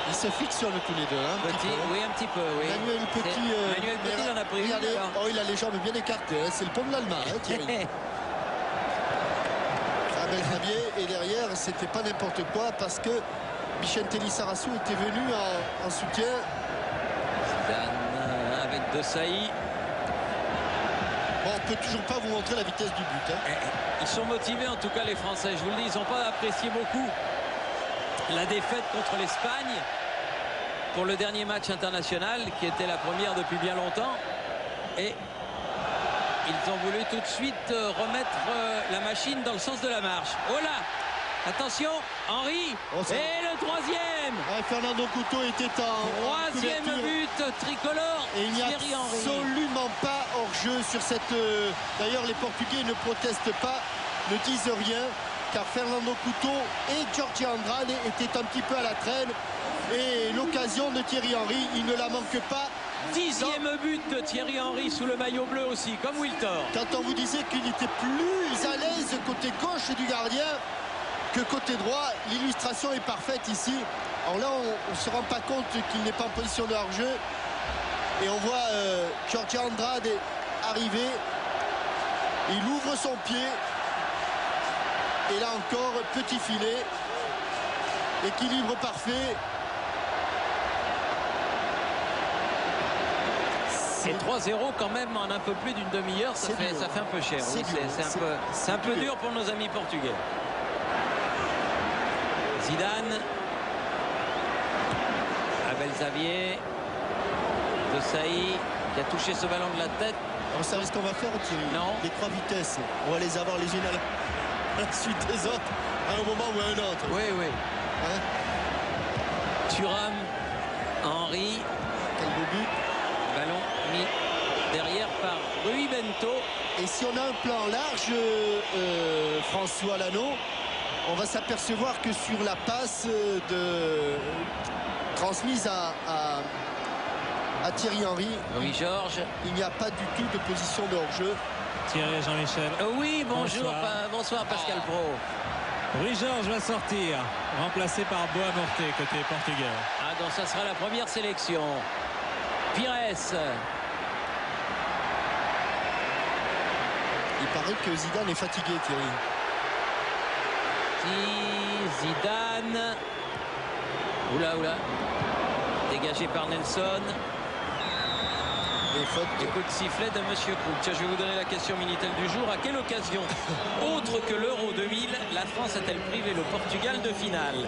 Ils se fictionnent tous les deux. Hein, un Petit. petit peu, hein. Oui, un petit peu, oui. Manuel Petit. Manuel Petit, Meira. il en a pris. Regardez, Alors. oh, il a les jambes bien écartées. Hein. C'est le pont de l'Allemagne, hein, Thierry. Avec Rabier. Et derrière, c'était pas n'importe quoi parce que Bichentelli Sarassou était venu en soutien. Zidane avec De Sailly. Bon, on peut toujours pas vous montrer la vitesse du but. Hein. Ils sont motivés en tout cas les Français. Je vous le dis, ils n'ont pas apprécié beaucoup la défaite contre l'Espagne pour le dernier match international qui était la première depuis bien longtemps. Et Ils ont voulu tout de suite remettre la machine dans le sens de la marche. Oh là! Attention, Henry, et le troisième. Fernando Couto était en troisième but tricolore. Et il n'y a absolument pas hors-jeu sur cette... D'ailleurs, les Portugais ne protestent pas, ne disent rien, car Fernando Couto et Jorge Andrade étaient un petit peu à la traîne. Et l'occasion de Thierry Henry, il ne la manque pas. 10e but de Thierry Henry sous le maillot bleu aussi, comme Wiltor. Quand on vous disait qu'il était plus à l'aise côté gauche du gardien que côté droit, l'illustration est parfaite ici. Alors là, on ne se rend pas compte qu'il n'est pas en position de hors-jeu. Et on voit Jorge Andrade arriver. Il ouvre son pied. Et là encore, petit filet. Équilibre parfait. Et 3-0 quand même en un peu plus d'une demi-heure, ça fait un peu cher. Oui, c'est un peu dur pour nos amis portugais. Zidane, Abel Xavier, De Sailly qui a touché ce ballon de la tête. On savait ce qu'on va faire, Thierry. Non. Les 3 vitesses, on va les avoir les unes à la suite des autres, à un moment ou à un autre. Oui, oui. Hein? Thuram, Henry. Quel beau but. Ballon mis derrière par Rui Bento. Et si on a un plan large, François Lano, on va s'apercevoir que sur la passe transmise à Thierry Henry, Oui, Georges. il n'y a pas du tout de position de hors-jeu. Thierry Jean-Michel. Oui, bonjour. Bonsoir Pascal Pro. Rui Georges va sortir, remplacé par Boa Morte côté portugais. Ah, donc ça sera la première sélection. Pires. Il paraît que Zidane est fatigué, Thierry. Zidane. Oula. Dégagé par Nelson. Et faute. Et coup de sifflet de Monsieur Cook. Tiens, je vais vous donner la question Minitel du jour. À quelle occasion, autre que l'Euro 2000, la France a-t-elle privé le Portugal de finale?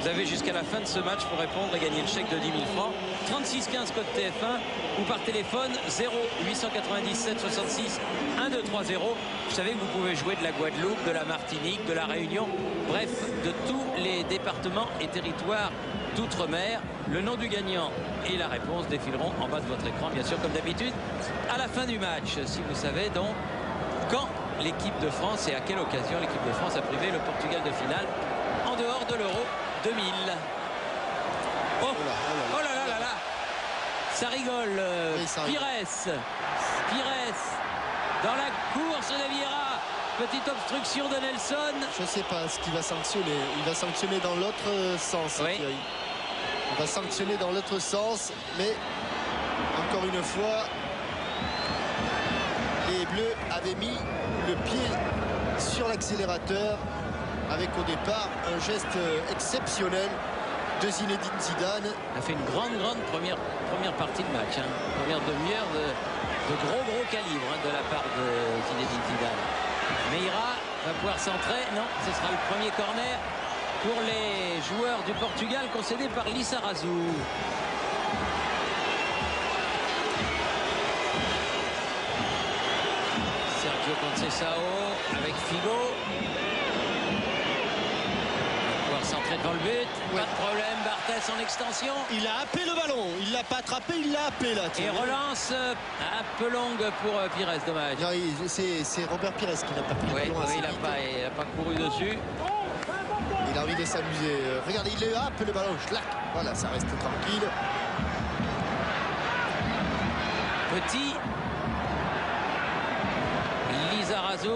Vous avez jusqu'à la fin de ce match pour répondre et gagner le chèque de 10 000 francs. 3615 code TF1 ou par téléphone 0 897 66 1230. Vous savez que vous pouvez jouer de la Guadeloupe, de la Martinique, de la Réunion, bref, de tous les départements et territoires d'outre-mer. Le nom du gagnant et la réponse défileront en bas de votre écran, bien sûr, comme d'habitude, à la fin du match. Si vous savez donc quand l'équipe de France et à quelle occasion l'équipe de France a privé le Portugal de finale en dehors de l'Euro 2000. Oh là. Ça rigole. Oui, ça rigole. Pires dans la course de Vieira. Petite obstruction de Nelson. Je ne sais pas ce qu'il va sanctionner. Il va sanctionner dans l'autre sens, Oui. Thierry. Il va sanctionner dans l'autre sens, mais encore une fois, les Bleus avaient mis le pied sur l'accélérateur avec au départ un geste exceptionnel de Zinedine Zidane. Il a fait une grande première partie de match. Première demi-heure de gros calibre de la part de Zinedine Zidane. Meira va pouvoir centrer. Non, ce sera le premier corner pour les joueurs du Portugal concédé par Lizarazu. Sergio Conceição avec Figo. Centré devant le but, ouais. Pas de problème, Barthès en extension. Il a happé le ballon, il l'a pas attrapé, il l'a happé là. Et relance un peu longue pour Pires, dommage. Non, c'est Robert Pires qui n'a pas pris le ballon assez il n'a vite. pas couru dessus. Il a envie de s'amuser. Regardez, il le happe le ballon, schlac. Voilà, ça reste tranquille. Petit. Lizarazu.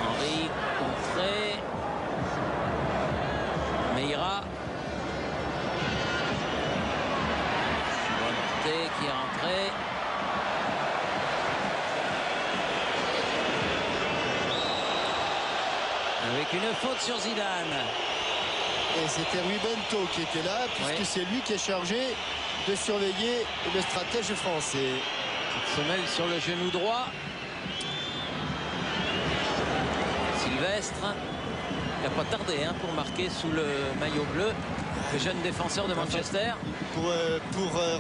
Henry contré. Meira. Bonté qui est rentré. Avec une faute sur Zidane. Et c'était Rui Bento qui était là, puisque c'est lui qui est chargé de surveiller le stratège français. Petite semelle sur le genou droit. Sylvestre. Il n'a pas tardé pour marquer sous le maillot bleu. le jeune défenseur de Manchester. Pour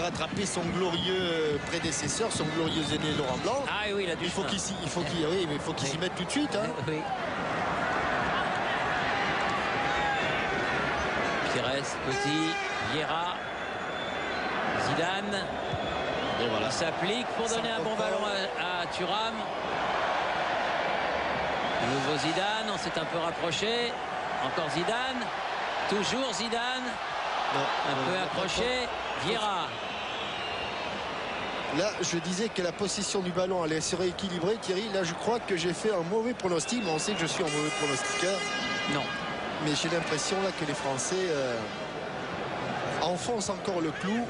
rattraper son glorieux prédécesseur, son glorieux aîné Laurent Blanc. Ah oui, il a il faut qu'il s'y mette tout de suite. Hein. Oui. Pires, Petit, Vieira, Zidane. Et voilà. Il s'applique pour donner un bon ballon à Thuram. De nouveau Zidane, on s'est un peu rapproché. Encore Zidane. Toujours Zidane. Non, un peu accroché. Vieira. Là, je disais que la possession du ballon allait se rééquilibrer. Thierry, là, je crois que j'ai fait un mauvais pronostic. Mais on sait que je suis un mauvais pronostiqueur. Non. Mais j'ai l'impression là que les Français enfoncent encore le clou.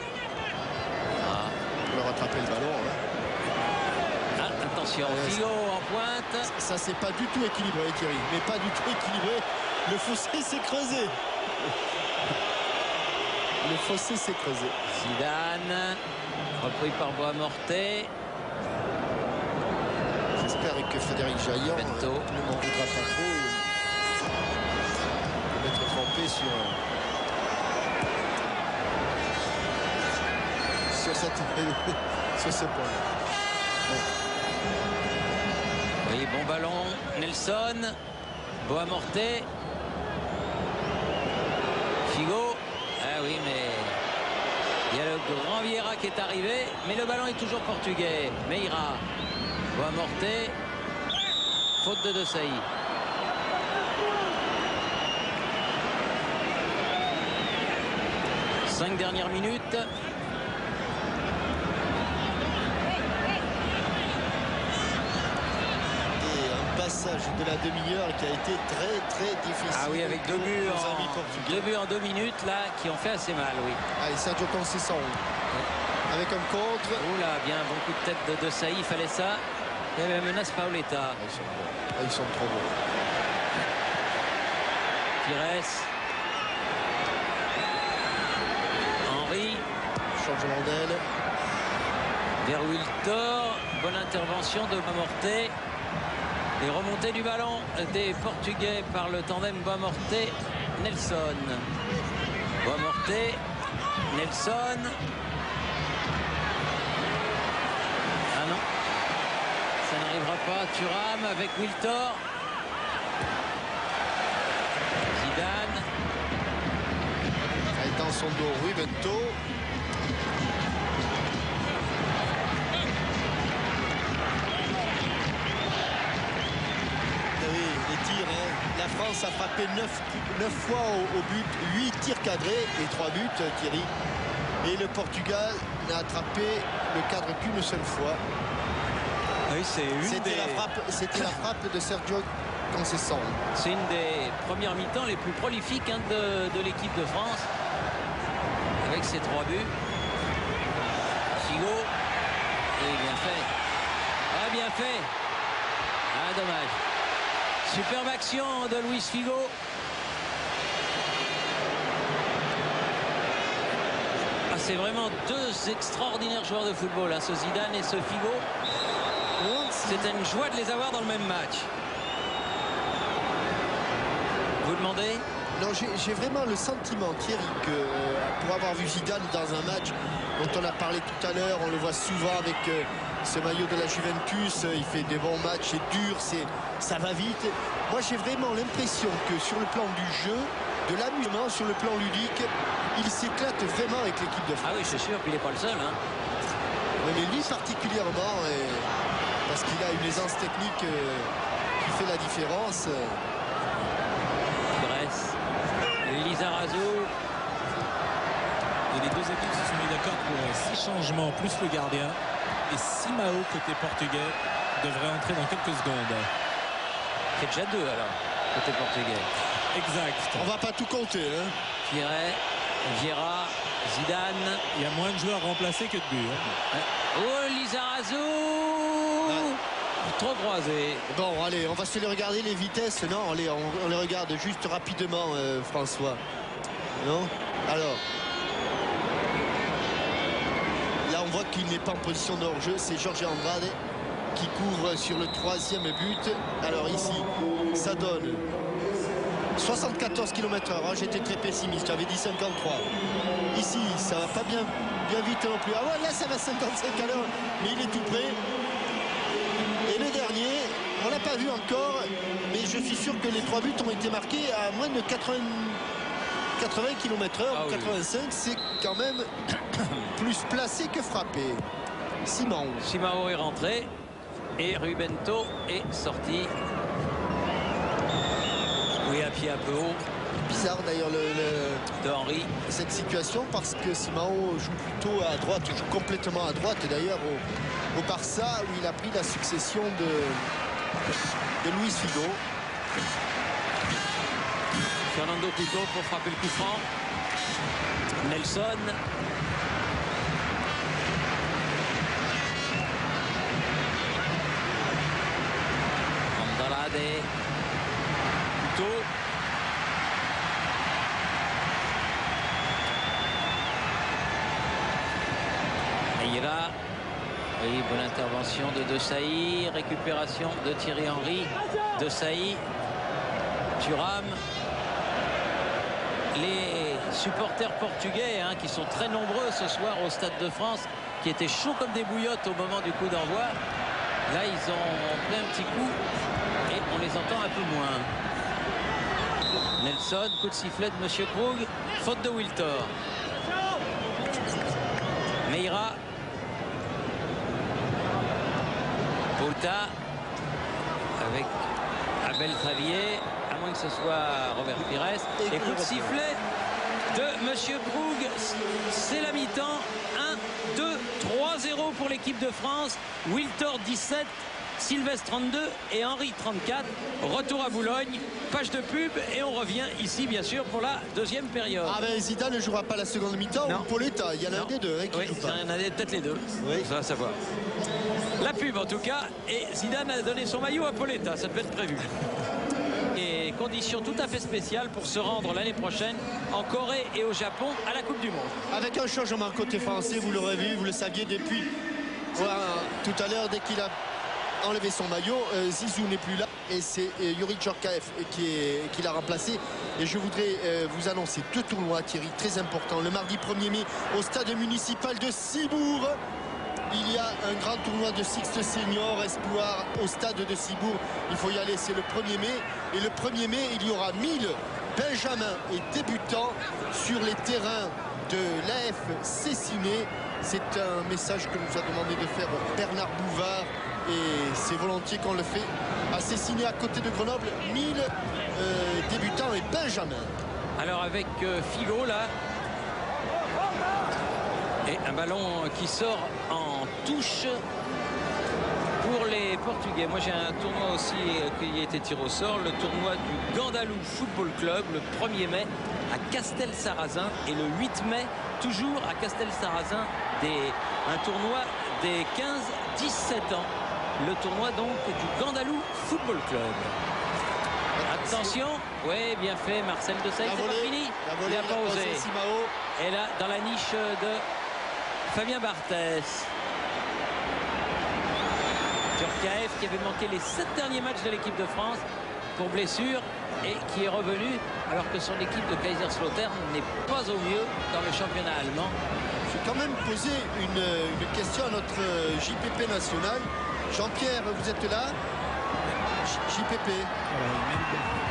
Pour rattraper le ballon. Hein. Ah, attention, Figo en pointe. Ça, c'est pas du tout équilibré, Thierry. Mais pas du tout équilibré. Le fossé s'est creusé. Le fossé s'est creusé. Zidane, repris par Bois-Mortet. J'espère que Frédéric Jaillon Bento. ne m'en voudra pas trop. Il peut être trompé sur ce point. Oui, bon ballon. Nelson. Bois-Mortet. Figo. Ah oui, mais il y a le grand Vieira qui est arrivé. Mais le ballon est toujours portugais. Meira. Bois-Mortet. Faute de Desailly. Cinq dernières minutes. De la demi-heure qui a été très difficile. Ah oui, avec deux buts en 2 minutes là qui ont fait assez mal, oui. Allez, Sergio Conceição avec un contre. Oula, bien, bon coup de tête de Desailly, il fallait ça. Il y avait la menace Paoletta. Ils sont trop bons. Pires. Henry. Changement d'aile. Vers Wiltor. Bonne intervention de Bois-Mortet. Et remontée du ballon des Portugais par le tandem Bois-Mortet-Nelson. Bois-Mortet, Nelson. Ah non, ça n'arrivera pas. Thuram avec Wiltor. Zidane. Elle est dans son dos, oui, Bento. La France a frappé 9 fois au but, 8 tirs cadrés et 3 buts, Thierry. Et le Portugal n'a attrapé le cadre qu'une seule fois. Oui, c'était la frappe de Sergio Conceição. C'est une des premières mi-temps les plus prolifiques de l'équipe de France. Avec ses 3 buts. Figo. Et bien fait. Ah, bien fait. Ah, dommage. Superbe action de Luis Figo. Ah, c'est vraiment deux extraordinaires joueurs de football, hein, ce Zidane et ce Figo. C'était une joie de les avoir dans le même match. Vous demandez? Non, j'ai vraiment le sentiment, Thierry, que pour avoir vu Zidane dans un match dont on a parlé tout à l'heure, on le voit souvent avec ce maillot de la Juventus, il fait des bons matchs, c'est dur, ça va vite. Moi, j'ai vraiment l'impression que sur le plan du jeu, de l'amusement, sur le plan ludique, il s'éclate vraiment avec l'équipe de France. Ah oui, c'est sûr, puis il n'est pas le seul. Hein. Mais lui particulièrement, parce qu'il a une aisance technique qui fait la différence. Grèce. Lizarazu. Et les deux équipes se sont mis d'accord pour 6 changements plus le gardien. Et Simao, côté portugais, devrait entrer dans quelques secondes. C'est déjà 2 alors, côté portugais. Exact. On va pas tout compter. Hein. Pires, Vieira, Zidane. Il y a moins de joueurs remplacés que de buts. Hein. Oh, Lizarazu. Trop croisé. Bon, allez, on va se les regarder les vitesses. Non, allez, on les regarde juste rapidement, François. Non? Alors. Là, on voit qu'il n'est pas en position de hors-jeu. C'est Jorge Andrade qui couvre sur le 3e but. Alors ici, ça donne 74 km/h, hein, j'étais très pessimiste, j'avais dit 53. Ici, ça va pas bien vite non plus. Ah ouais, là, ça va 55 à l'heure, mais il est tout près. Et le dernier, on l'a pas vu encore, mais je suis sûr que les 3 buts ont été marqués à moins de 80 km/h, Ah oui. 85, c'est quand même plus placé que frappé. Simao est rentré et Rubento est sorti. Oui, à pied un peu haut Bizarre d'ailleurs de Henry. cette situation, parce que Simao joue plutôt à droite, joue complètement à droite d'ailleurs au Barça, où il a pris la succession de Luis Figo. Fernando Couto pour frapper le coup franc. Nelson. Andrade. Couto. Meira. Oui, bonne intervention de Desailly. Récupération de Thierry Henry. Desailly. Thuram. Les supporters portugais qui sont très nombreux ce soir au Stade de France, qui étaient chauds comme des bouillottes au moment du coup d'envoi. Là, ils ont pris un petit coup et on les entend un peu moins. Nelson, coup de sifflet de Monsieur Krug, faute de Wiltor. Meira. Pouta avec Abel Xavier, à moins que ce soit Robert Pires. Et coup de sifflet de Monsieur Krug. C'est la mi-temps. 1, 2, 3-0 pour l'équipe de France. Wiltor 17, Sylvestre 32 et Henry 34. Retour à Boulogne, page de pub et on revient ici bien sûr pour la deuxième période. Ah ben Zidane ne jouera pas la seconde mi-temps ou Pauletta, il y en a un des deux qui oui, joue pas. Il y en a peut-être les deux, oui. Ça va savoir. La pub en tout cas, et Zidane a donné son maillot à Pauletta, ça devait être prévu. Et conditions tout à fait spéciales pour se rendre l'année prochaine en Corée et au Japon à la Coupe du Monde. Avec un changement côté français, vous l'aurez vu, vous le saviez depuis tout à l'heure, dès qu'il a enlevé son maillot, Zizou n'est plus là et c'est Youri Djorkaeff qui l'a remplacé. Et je voudrais vous annoncer 2 tournois, Thierry, très importants. Le mardi 1er mai au stade municipal de Cibourg, il y a un grand tournoi de Sixte Senior Espoir au stade de Cibourg. Il faut y aller, c'est le 1er mai. Et le 1er mai, il y aura 1000 benjamins et débutants sur les terrains de l'AF Cessiné. C'est un message que nous a demandé de faire Bernard Bouvard. Et c'est volontiers qu'on le fait à Cessiné, à côté de Grenoble. 1000 débutants et benjamins. Alors avec Figo là. Et un ballon qui sort en touche pour les Portugais. Moi j'ai un tournoi aussi qui a été tiré au sort, le tournoi du Gandalou Football Club, le 1er mai à Castel-Sarrazin et le 8 mai toujours à Castel-Sarrazin, un tournoi des 15-17 ans, le tournoi donc du Gandalou Football Club. Attention, oui, bien fait Marcel Desailly, c'est pas fini, il n'a pas osé. Et là dans la niche de Fabien Barthès. Djorkaeff qui avait manqué les 7 derniers matchs de l'équipe de France pour blessure et qui est revenu alors que son équipe de Kaiserslautern n'est pas au mieux dans le championnat allemand. Je vais quand même poser une question à notre JPP national. Jean-Pierre, vous êtes là? JPP.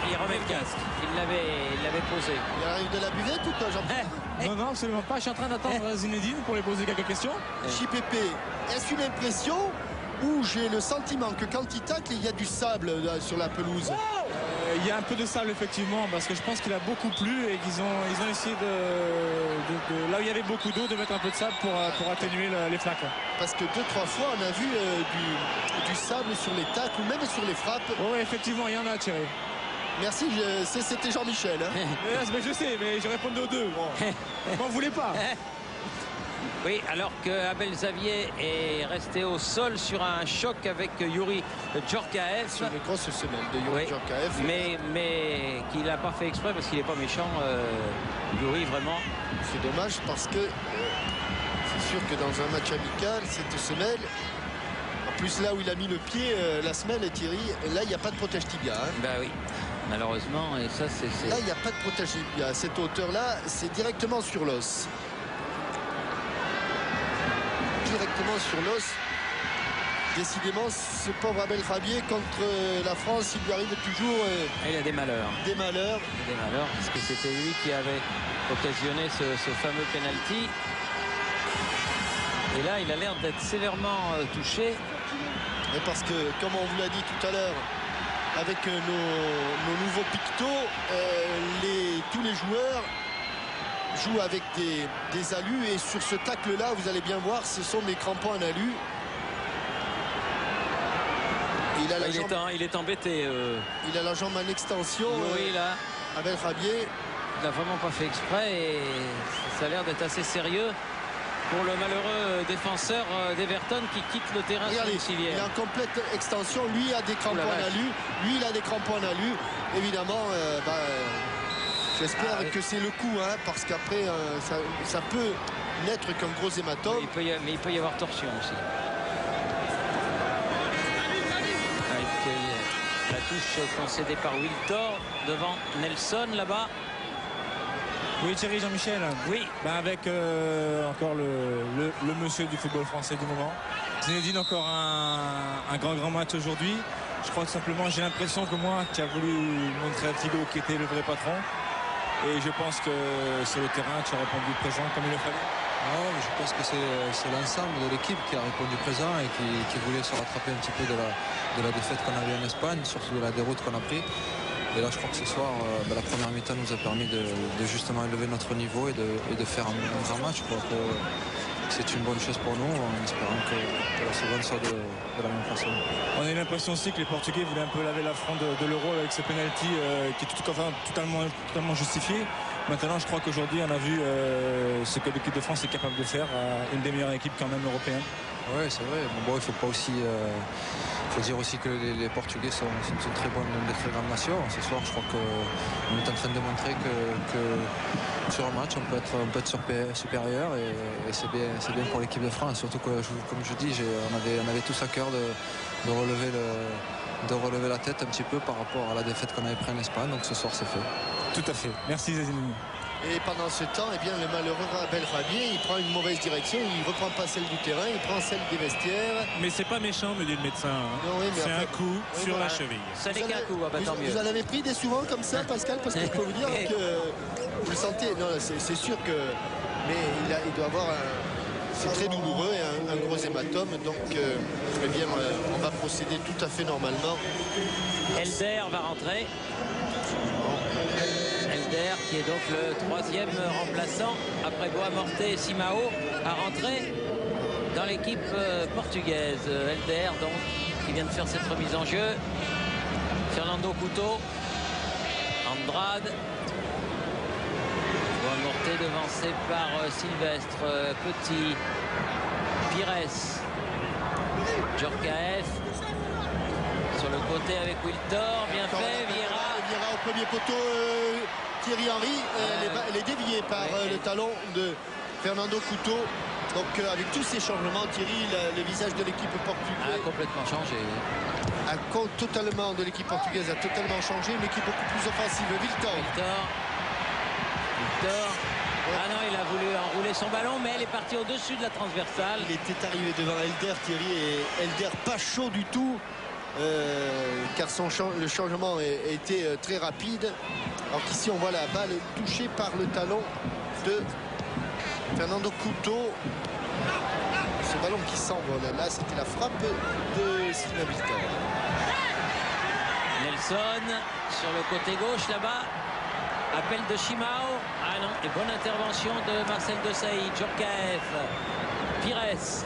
Il remet le casque. Il l'avait posé. Il arrive de la buvette ou pas, Jean-Pierre? Non, absolument pas. Je suis en train d'attendre Zinedine pour lui poser quelques questions. JPP, est-ce une impression ou j'ai le sentiment que quand il tacle, il y a du sable là, sur la pelouse? Il y a un peu de sable effectivement, parce que je pense qu'il a beaucoup plu et qu'ils ont essayé de là où il y avait beaucoup d'eau, de mettre un peu de sable pour atténuer les flaques. Parce que 2-3 fois on a vu du sable sur les tacles ou même sur les frappes. Oui, effectivement, il y en a, Thierry. Merci, c'était Jean-Michel. Hein. Mais je sais, mais je répondais aux deux. Bon. M'en voulez pas. Oui, alors que Abel Xavier est resté au sol sur un choc avec Youri Djorkaeff. Sur les grosses semelles de Youri Djorkaeff. Mais qu'il n'a pas fait exprès parce qu'il n'est pas méchant, Youri, vraiment. C'est dommage parce que c'est sûr que dans un match amical, cette semelle, en plus là où il a mis le pied, la semelle, Thierry, là il n'y a pas de protège tibia. Hein. Ben oui. malheureusement, et ça c'est... Là, il n'y a pas de protégé. À cette hauteur-là, c'est directement sur l'os. Directement sur l'os. Décidément, ce pauvre Abel Rabier contre la France, il lui arrive toujours Il a des malheurs. des malheurs. Des malheurs, parce que c'était lui qui avait occasionné ce fameux penalty. Et là, il a l'air d'être sévèrement touché. Et parce que, comme on vous l'a dit tout à l'heure, avec nos nouveaux pictos, tous les joueurs jouent avec des alus. Et sur ce tacle-là, vous allez bien voir, ce sont des crampons en alu. Il a la jambe, Il est embêté. il a la jambe en extension. Oui, là, Abel Rabier. il n'a vraiment pas fait exprès et ça a l'air d'être assez sérieux pour le malheureux défenseur d'Everton qui quitte le terrain sur Regardez, une civière. il est en complète extension. Lui a des crampons en alu. Lui, il a des crampons en alu. Évidemment, j'espère que c'est le coup, hein, parce qu'après, ça peut n'être qu'un gros hématome. Mais il peut y avoir torsion aussi. La touche concédée par Wiltor devant Nelson là-bas. Oui, Thierry, Jean-Michel. Oui. Avec encore le monsieur du football français du moment. Zinedine, encore un grand match aujourd'hui. Je crois que simplement, j'ai l'impression que moi, qui a voulu montrer à Thibaut qui était le vrai patron. Et je pense que sur le terrain, tu as répondu présent comme il le fallait. Non, je pense que c'est l'ensemble de l'équipe qui a répondu présent et qui voulait se rattraper un petit peu de la défaite qu'on a eue en Espagne, surtout de la déroute qu'on a pris. Et là, je crois que ce soir, la première mi-temps nous a permis de justement élever notre niveau et de faire un grand match. Je crois que c'est une bonne chose pour nous, en espérant que la seconde soit de la même façon. On a eu l'impression aussi que les Portugais voulaient un peu laver l'affront de l'Euro avec ce penalty qui est totalement justifié. Maintenant, je crois qu'aujourd'hui, on a vu ce que l'équipe de France est capable de faire, une des meilleures équipes quand même européennes. Oui, c'est vrai. Bon, il faut pas aussi, faut dire aussi que les Portugais sont une très bonne, une très grande nation. Ce soir, je crois qu'on est en train de montrer que sur un match, on peut être supérieur et c'est bien pour l'équipe de France. Surtout que, comme je dis, on avait tous à cœur de relever la tête un petit peu par rapport à la défaite qu'on avait prise en Espagne. Donc ce soir, c'est fait. Tout à fait. Merci Zazine. Et pendant ce temps, eh bien, le malheureux Abel Rabier, il prend une mauvaise direction, il ne reprend pas celle du terrain, il prend celle des vestiaires. Mais c'est pas méchant, me dit le médecin. Non, oui, mais c'est enfin, un coup sur voilà. la cheville. Ça n'est qu'un coup, tant mieux. Vous en avez pris des souvent comme ça, Pascal, parce que je peux vous dire que vous le sentez. Non, c'est sûr que. Mais il doit avoir c'est très douloureux et un gros hématome. Donc, eh bien, on va procéder tout à fait normalement. Elder va rentrer. Elder qui est donc le troisième remplaçant après Boamorte et Simao à rentrer dans l'équipe portugaise. Elder donc qui vient de faire cette remise en jeu. Fernando Couto, Andrade. Boamorte devancé par Sylvestre, Petit, Pires, Djorkaeff. Sur le côté avec Wiltor, bien fait, Vieira au premier poteau, Thierry Henry, elle est déviée par le talon de Fernando Couto. Donc avec tous ces changements, Thierry, le visage de l'équipe portugaise a complètement changé. Totalement de l'équipe portugaise a totalement changé, une équipe beaucoup plus offensive. Wiltor. Ah non, il a voulu enrouler son ballon, mais elle est partie au-dessus de la transversale. Il était arrivé devant Elder, Thierry, et Elder pas chaud du tout. Car le changement a été très rapide. Alors qu'ici on voit la balle touchée par le talon de Fernando Couto. Ce ballon qui s'envole, là c'était la frappe de Sylvain Wiltor. Nelson sur le côté gauche là-bas. Appel de Chimao. Ah non, et bonne intervention de Marcel Desailly. Djorkaeff, Pires.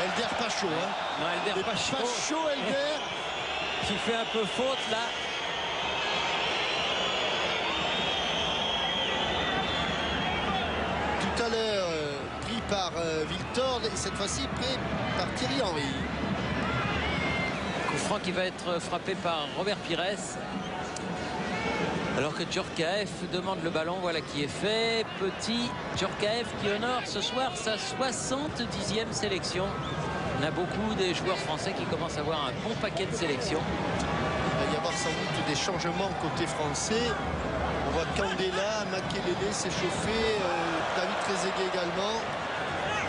Elder pas chaud, hein. Non, Elder pas chaud. Pas chaud, Elder. Qui fait un peu faute là. Tout à l'heure pris par Wiltor et cette fois-ci pris par Thierry Henry. Coup franc qui va être frappé par Robert Pires. Alors que Djorkaeff demande le ballon, voilà qui est fait. Petit Djorkaeff qui honore ce soir sa 70e sélection On a beaucoup des joueurs français qui commencent à avoir un bon paquet de sélections. Il va y avoir sans doute des changements côté français. On voit Candela, Makelele s'échauffer, David Trezeguet également.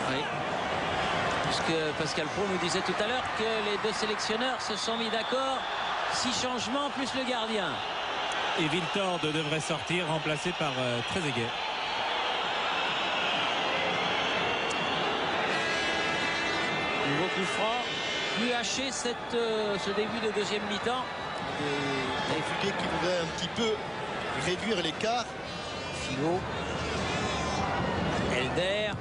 Oui. Puisque Pascal Pro nous disait tout à l'heure que les deux sélectionneurs se sont mis d'accord. 6 changements plus le gardien. Et Wiltord devrait sortir, remplacé par Trezeguet. Nouveau coup franc, plus haché ce début de deuxième mi-temps. Des Portugais qui voudraient un petit peu réduire l'écart. Figo, Elder.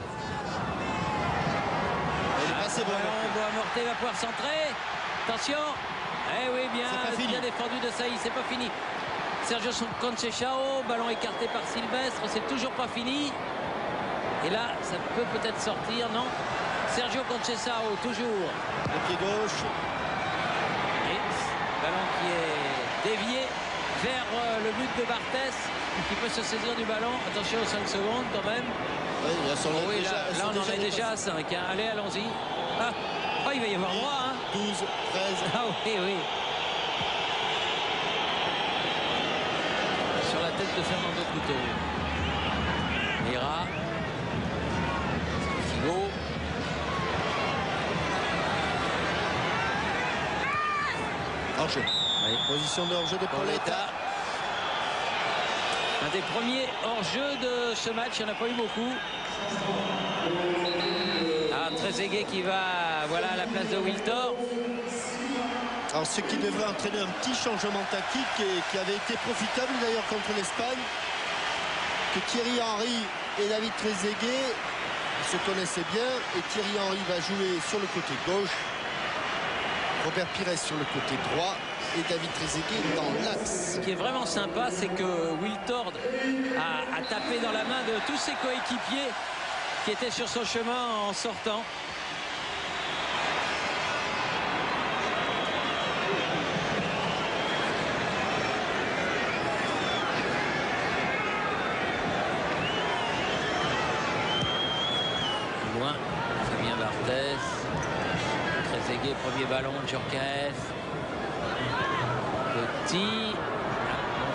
Boamorté va pouvoir centrer. Attention. Eh oui, bien défendu de Saïs, c'est pas fini. Sergio Conceição, ballon écarté par Sylvestre, c'est toujours pas fini. Et là, ça peut peut-être sortir, non? Sergio Conceição, toujours. Le pied gauche. Et ballon qui est dévié vers le but de Barthès, qui peut se saisir du ballon. Attention aux 5 secondes quand même. Oui, là on en est déjà à 5. Hein. Allez, allons-y. Ah, oh, il va y avoir droit. Hein. 12, 13. Ah oui, oui. Sur la tête de Fernando Couto. Mira. Figo. Hors-jeu. Position de hors-jeu de Pauletta. Un des premiers hors-jeu de ce match, il n'y en a pas eu beaucoup. Ah, Trezeguet qui va à la place de Wiltord. Alors ce qui devrait entraîner un petit changement tactique et qui avait été profitable d'ailleurs contre l'Espagne, que Thierry Henry et David Trezeguet se connaissaient bien, et Thierry Henry va jouer sur le côté gauche, Robert Pires sur le côté droit et David Trezeguet dans l'axe. Ce qui est vraiment sympa, c'est que Wiltord a tapé dans la main de tous ses coéquipiers qui étaient sur son chemin en sortant. Loin, Fabien Barthès. Trezeguet, premier ballon, Djorkaeff. Petit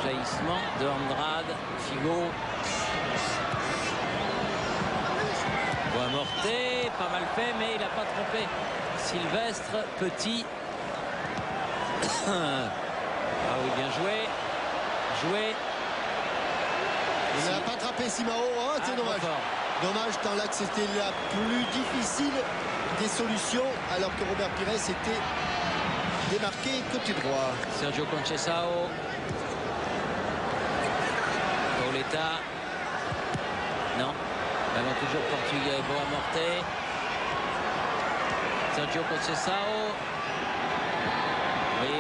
jaillissement de Andrade. Figo. Boamorté, pas mal fait, mais il n'a pas trompé Sylvestre. Petit. Ah oui, bien joué. Joué. Il n'a pas attrapé Simao. Oh, c'est dommage. Dommage, tant là que c'était la plus difficile des solutions, alors que Robert Pires était démarqué côté droit. Sergio Conceição. Pauletta. Non. Ballon toujours portugais. Boamorté. Sergio Conceição. Oui,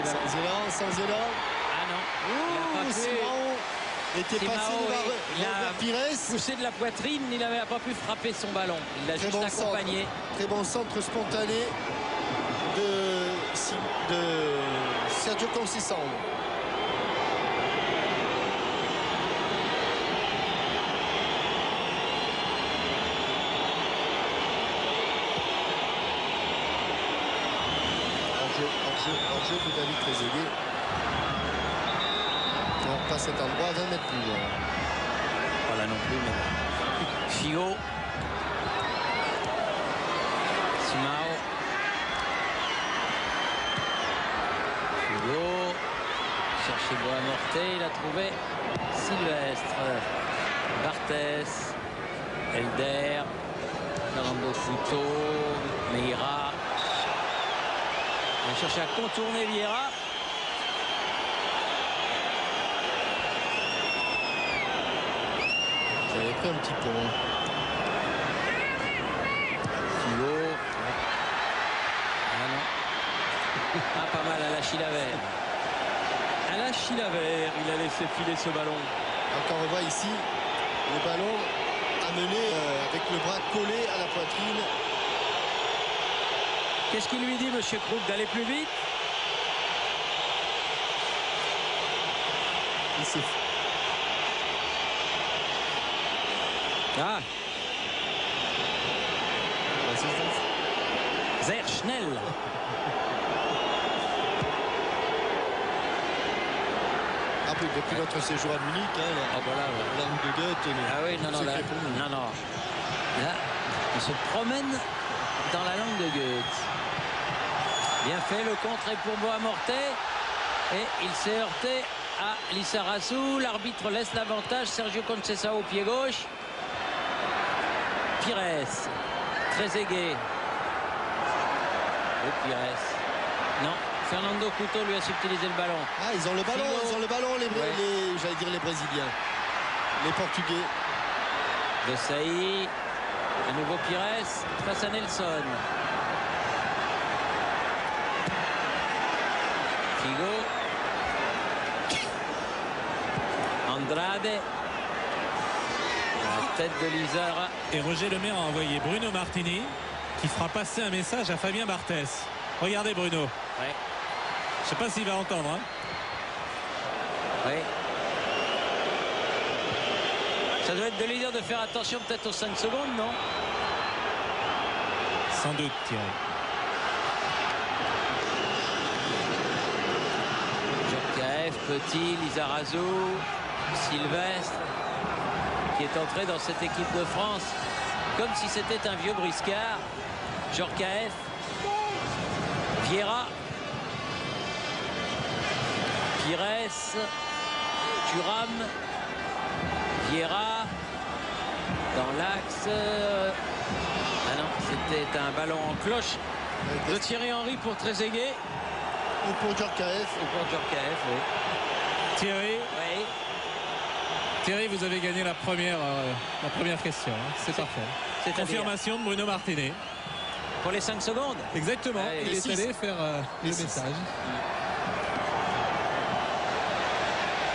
sans élan. Ah non. Simao était passé devant Robert Pires. Poussé de la poitrine, il n'avait pas pu frapper son ballon. Il l'a juste accompagné. Très bon centre spontané de Sergio Conceição. Hors-jeu de David Trezeguet. Non, pas cet endroit, 20 mètres plus loin. Pas là non plus, mais... Figo. Simao. Figo. Chercher Boamorté, il a trouvé Sylvestre. Barthès. Elder. Fernando Couto. Meira. On va chercher à contourner Vieira. J'avais pris un petit pont. Figo. Ah non. Ah, pas mal à la Chilavert. À la Chilavert, il a laissé filer ce ballon. Encore on voit ici le ballon amené avec le bras collé à la poitrine. Qu'est-ce qu'il lui dit, monsieur Krug, d'aller plus vite? Ah. Sehr schnell. Ah oui, depuis notre séjour à Munich, hein, voilà, la langue de Goethe. Ah oui, non, non, là, non, non. Là, on se promène dans la langue de Goethe. Bien fait, le contre est pour Boamorte. Et il s'est heurté à Lizarazu. L'arbitre laisse l'avantage. Sergio Conceição au pied gauche. Pires. Trezeguet. Et Pires. Non. Fernando Couto lui a subtilisé le ballon. Ah, ils ont le ballon, Figo. ils ont le ballon, j'allais dire les Brésiliens. Les Portugais. De Sailly. À nouveau Pires face à Nelson. Figo. Andrade. La tête de Lizara. Et Roger Lemaire a envoyé Bruno Martini qui fera passer un message à Fabien Barthès. Regardez Bruno. Ouais. Je sais pas s'il va entendre. Hein. Oui. Ça doit être de lui dire de faire attention peut-être aux 5 secondes, non? Sans doute, Thierry. Djorkaeff, Petit, Lizarazu, Sylvestre, qui est entré dans cette équipe de France comme si c'était un vieux briscard. Djorkaeff, Vieira, Pires, Thuram, Vieira, dans l'axe. Ah non, c'était un ballon en cloche de Thierry Henry pour Trezeguet. Ou pour Djorkaeff. Ou pour Djorkaeff, oui. Thierry, Oui. Thierry, vous avez gagné la première question. Hein. C'est parfait. C'est-à-dire Confirmation de Bruno Martinet. pour les 5 secondes. Exactement. Ouais, il les est six. allé faire le Les six. message.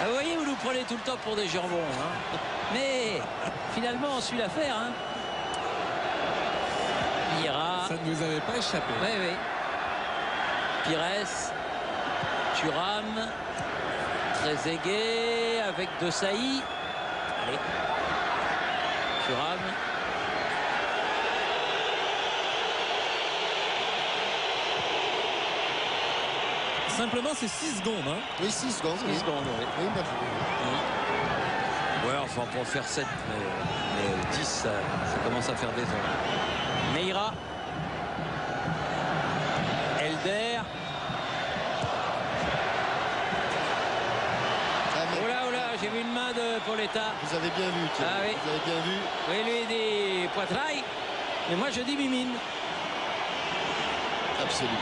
Ah, vous voyez, vous nous prenez tout le temps pour des jambons. Hein. Mais finalement, on suit l'affaire. Hein. Vieira. Ça ne vous avait pas échappé. Oui, oui. Pires. Thuram. Trezeguet avec De Sailly. Allez. Thuram. Simplement, c'est 6 secondes. Hein. Oui, 6 secondes. 10 secondes, oui. Oui, bien joué. Ouais, enfin, pour faire 7, mais 10, ça commence à faire des heures. Meira. Elder. Ah, mais Oh là, j'ai vu une main de Pauletta. vous avez bien vu, Thierry. Ah oui. Vous avez bien vu. Oui, lui il dit poitrail. Mais moi je dis mimine. Absolument.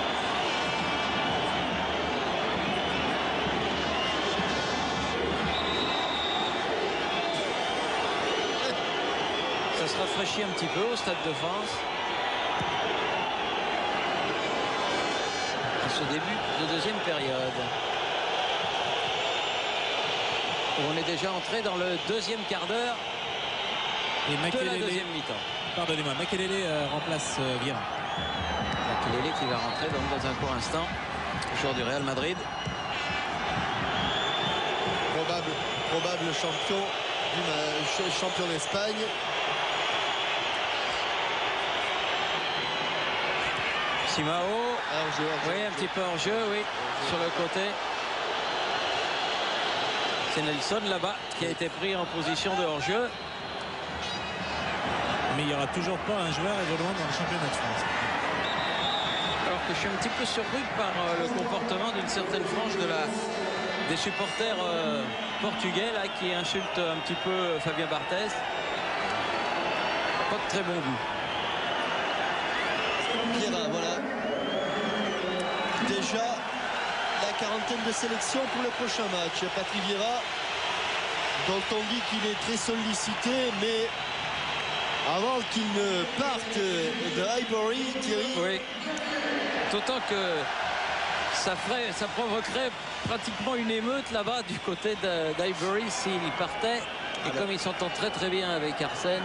Ça se rafraîchit un petit peu au Stade de France. À ce début de deuxième période. On est déjà entré dans le deuxième quart d'heure Et de la Makelele, deuxième mi-temps. pardonnez-moi, Makelele remplace Vieira. Makelele qui va rentrer donc dans un court instant. Joueur du Real Madrid. Probable champion champion d'Espagne. Simao. Hors-jeu. Oui, un petit peu hors jeu, oui, sur le côté. C'est Nelson là-bas qui a été pris en position de hors-jeu. Mais il n'y aura toujours pas un joueur évoluant dans le championnat de France. Alors que je suis un petit peu surpris par le comportement d'une certaine frange des supporters portugais là, qui insultent un petit peu Fabien Barthès. Pas de très bon goût. Vieira, voilà. Déjà la quarantaine de sélections pour le prochain match. Patrick Vieira, dont on dit qu'il est très sollicité, mais avant qu'il ne parte de Highbury, Thierry. Oui. D'autant que ça provoquerait pratiquement une émeute là-bas du côté d'Highbury s'il partait. Et Alors, comme ils s'entendent très très bien avec Arsène,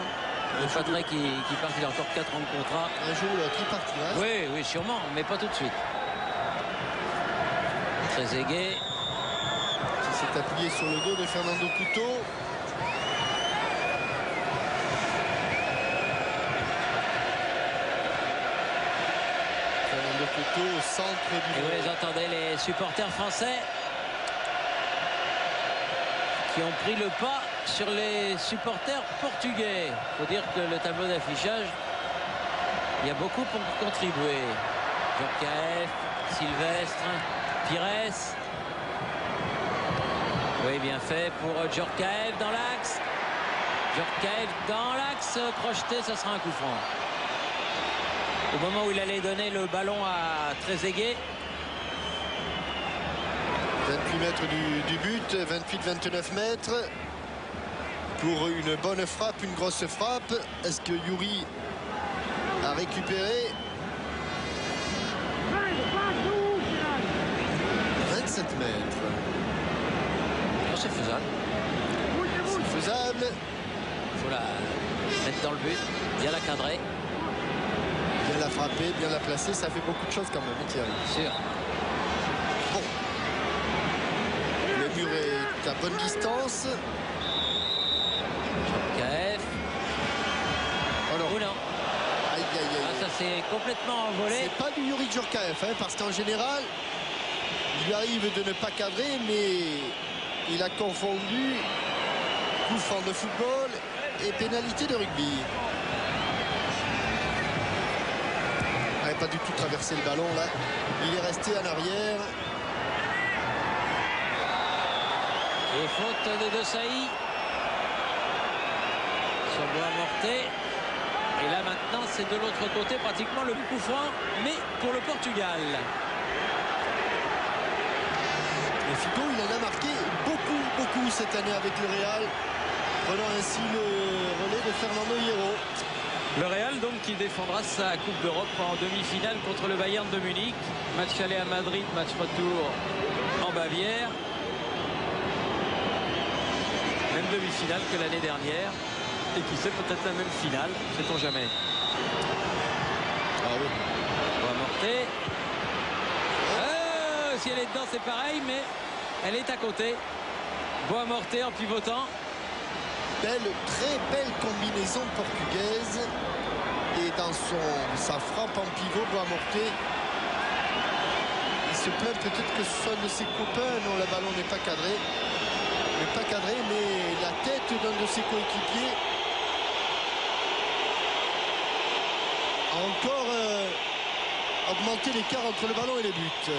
il faudrait qu'il parte. Il a encore 4 ans de contrat. un jour ou l'autre, il partira. Oui, oui, sûrement, mais pas tout de suite. Trezeguet. Qui s'est appuyé sur le dos de Fernando Couto. poteau au centre du Et vous les entendez, les supporters français qui ont pris le pas sur les supporters portugais. Il faut dire que le tableau d'affichage, il y a beaucoup pour contribuer. Djorkaeff, Sylvestre, Pires. Oui, bien fait pour Djorkaeff dans l'axe. Djorkaeff dans l'axe, crocheté, ça sera un coup franc. Au moment où il allait donner le ballon à Trezeguet. 28 mètres du but, 28-29 mètres. Pour une bonne frappe, une grosse frappe. Est-ce que Youri a récupéré? 27 mètres. C'est faisable. C'est faisable. Il faut la mettre dans le but, bien la cadrer. Bien la frapper, bien la placer. Ça fait beaucoup de choses quand même, Thierry. Sûr. Bon. Le mur est à bonne distance. Djorkaeff. Oh non. Oh non. Aïe, aïe, aïe. Ah, ça s'est complètement envolé. C'est pas du Youri Djorkaeff, hein, parce qu'en général, il lui arrive de ne pas cadrer, mais il a confondu coup franc de football et pénalité de rugby. Il n'avait pas du tout traversé le ballon là. Il est resté en arrière. Et faute de Desailly sur Boamorte. Et là maintenant c'est de l'autre côté pratiquement le coup franc, mais pour le Portugal. Et Figo, il en a marqué beaucoup cette année avec le Real, prenant ainsi le relais de Fernando Hierro. Le Real donc qui défendra sa Coupe d'Europe en demi-finale contre le Bayern de Munich. Match aller à Madrid, match retour en Bavière. Même demi-finale que l'année dernière. Et qui sait, peut-être la même finale, sait-on jamais. Ah oui. Boamorte. Si elle est dedans c'est pareil, mais elle est à côté. Boamorte en pivotant. Très belle combinaison portugaise. Et dans sa frappe en pivot, Boamorte, il se plaint peut-être que ce soit de ses copains. Non, le ballon n'est pas cadré. Mais la tête d'un de ses coéquipiers a encore augmenté l'écart entre le ballon et les buts.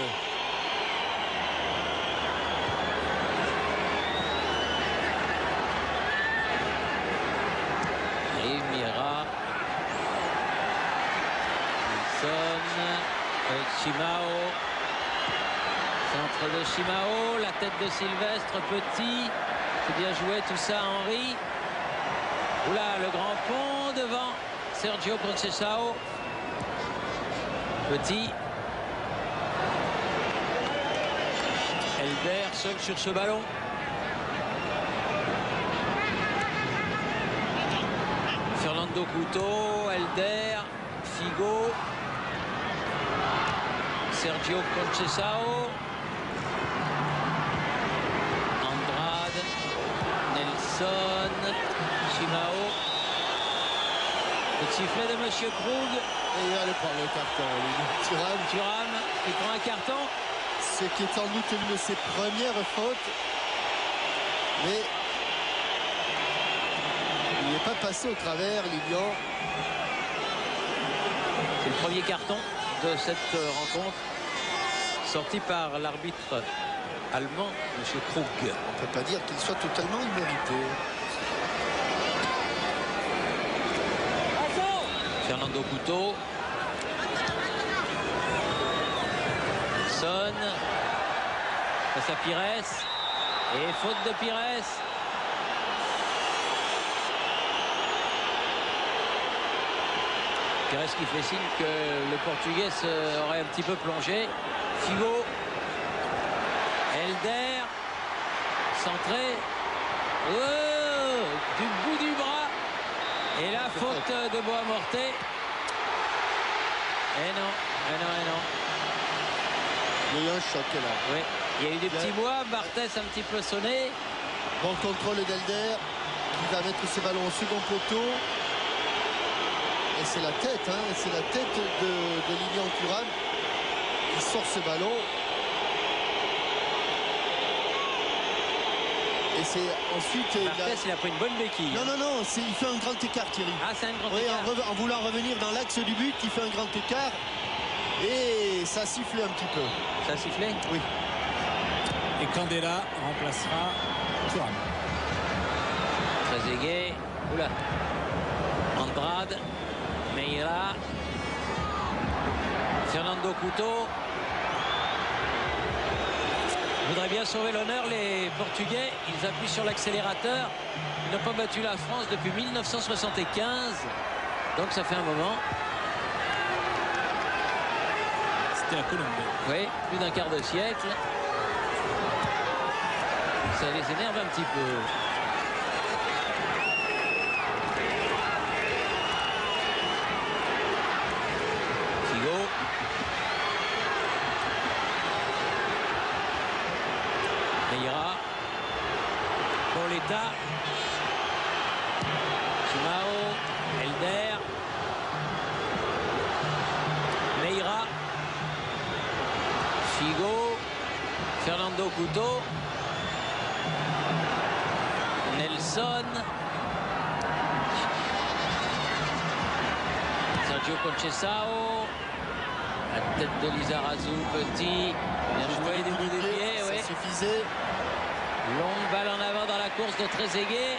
Chimao, centre de Chimao, la tête de Sylvestre, petit, c'est bien joué tout ça, Henry. Oula, le grand pont devant Sergio Conceição. Petit. Elder seul sur ce ballon. Fernando Couto, Elder, Figo. Sergio Conceição, Andrade, Nelson, Chimao. Le sifflet de Monsieur Krug. Et il va aller prendre le carton. Thuram qui prend un carton. Ce qui est sans doute une de ses premières fautes. Mais il n'est pas passé au travers, Lilian. C'est le premier carton de cette rencontre, sorti par l'arbitre allemand, M. Krug. On ne peut pas dire qu'il soit totalement immérité. Fernando Couto. Son. Face à Pires. Et faute de Pires. Pires qui fait signe que le Portugais aurait un petit peu plongé. Figo. Elder. Centré. Oh, du bout du bras. Et la faute de Boamorte. Et non. Il y a eu un choc là. Oui, il y a eu des petits bois. Barthès un petit peu sonné. Bon contrôle d'Elder qui va mettre ses ballons au second poteau. Et c'est la tête, hein, c'est la tête de Lilian Thuram il sort ce ballon. Et c'est ensuite... Barthez, il a pris une bonne béquille. Non, il fait un grand écart, Thierry. Ah, c'est un grand Oui, écart. en voulant revenir dans l'axe du but, il fait un grand écart. Et ça a sifflé un petit peu. Ça a sifflé? Oui. Et Candela remplacera Thuram. Trezeguet. Oula. Andrade. Meira. Fernando Couto. Voudraient bien sauver l'honneur, les Portugais. Ils appuient sur l'accélérateur. Ils n'ont pas battu la France depuis 1975. Donc ça fait un moment. C'était la Colombie. Oui, plus d'un quart de siècle. Ça les énerve un petit peu. Figo. Meira. Pauletta. Simao. Elder. Meira. Figo. Fernando Couto. Nelson. Sergio Conceição. La tête de Lizarazu, petit. Bien joué, des bouts de pied, Ça oui. suffisait. Longue balle en avant dans la course de Trezeguet.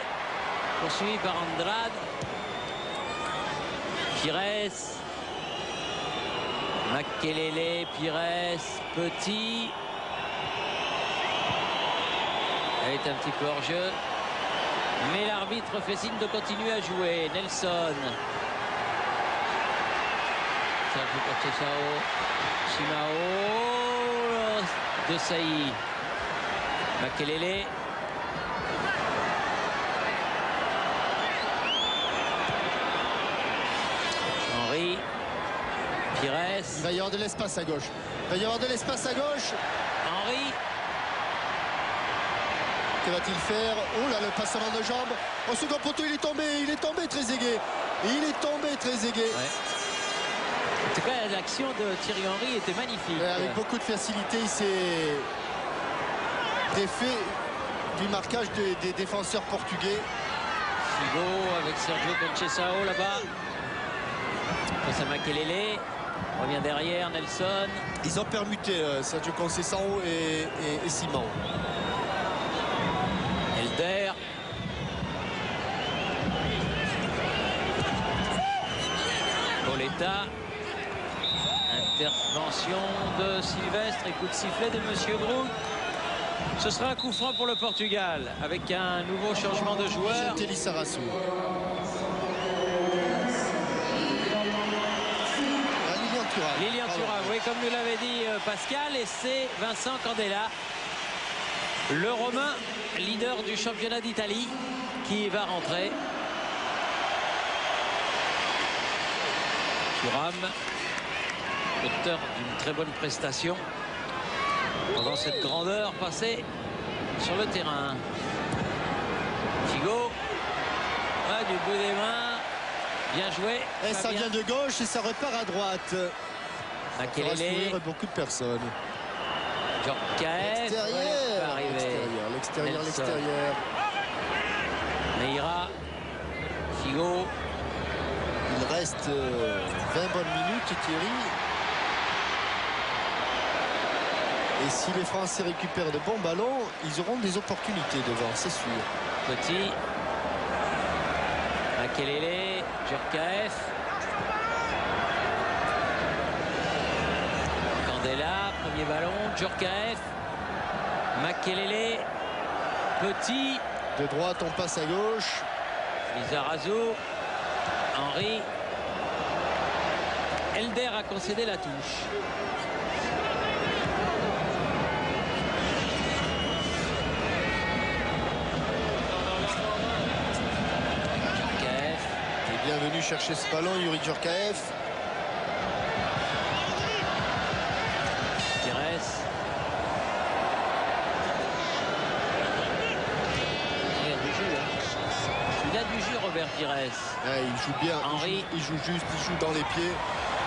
Poursuivi par Andrade. Pires. Makelele, Pires, petit. Elle est un petit peu hors jeu. Mais l'arbitre fait signe de continuer à jouer. Nelson. Sergio Conceição. Simao. De Sailly. Makelele. Henry. Pires. Il va y avoir de l'espace à gauche. Henry. Que va-t-il faire? Oh là, le passement de jambes. Au second poteau, il est tombé Trezeguet. Il est tombé Trezeguet. Ouais. En tout cas, l'action de Thierry Henry était magnifique. Avec beaucoup de facilité, il s'est défait du marquage des défenseurs portugais. Figo avec Sergio Conceição là-bas. Face à Makelele. Revient derrière, Nelson. Ils ont permuté Sergio Conceição et Simão. Elder. Pauletta. Intervention de Sylvestre et coup de sifflet de Monsieur Brou. Ce sera un coup franc pour le Portugal avec un nouveau changement de joueur. Jean Lizarazu. Lilian Thuram, oui, comme nous l'avait dit Pascal, et c'est Vincent Candela, le Romain, leader du championnat d'Italie, qui va rentrer. Thuram, auteur d'une très bonne prestation pendant cette grandeur passée sur le terrain. Figo, du bout des mains, bien joué. Et ça vient de gauche et ça repart à droite. Makelele, beaucoup de personnes. Djorkaeff, l'extérieur. Meira, Figo. Il reste 20 bonnes minutes, Thierry. Et si les Français récupèrent de bons ballons, ils auront des opportunités devant, c'est sûr. Petit. Makelele, Djorkaeff. Candela, premier ballon, Djorkaeff. Makelele, petit. De droite, on passe à gauche. Lizarazu, Henry. Elder a concédé la touche. Djorkaeff. Il est bien venu chercher ce ballon, Youri Djorkaeff. Pires. Il y a du jeu, hein. Il a du jeu, Robert Pires. Ouais, il joue bien. Henry. Il joue juste, il joue dans les pieds.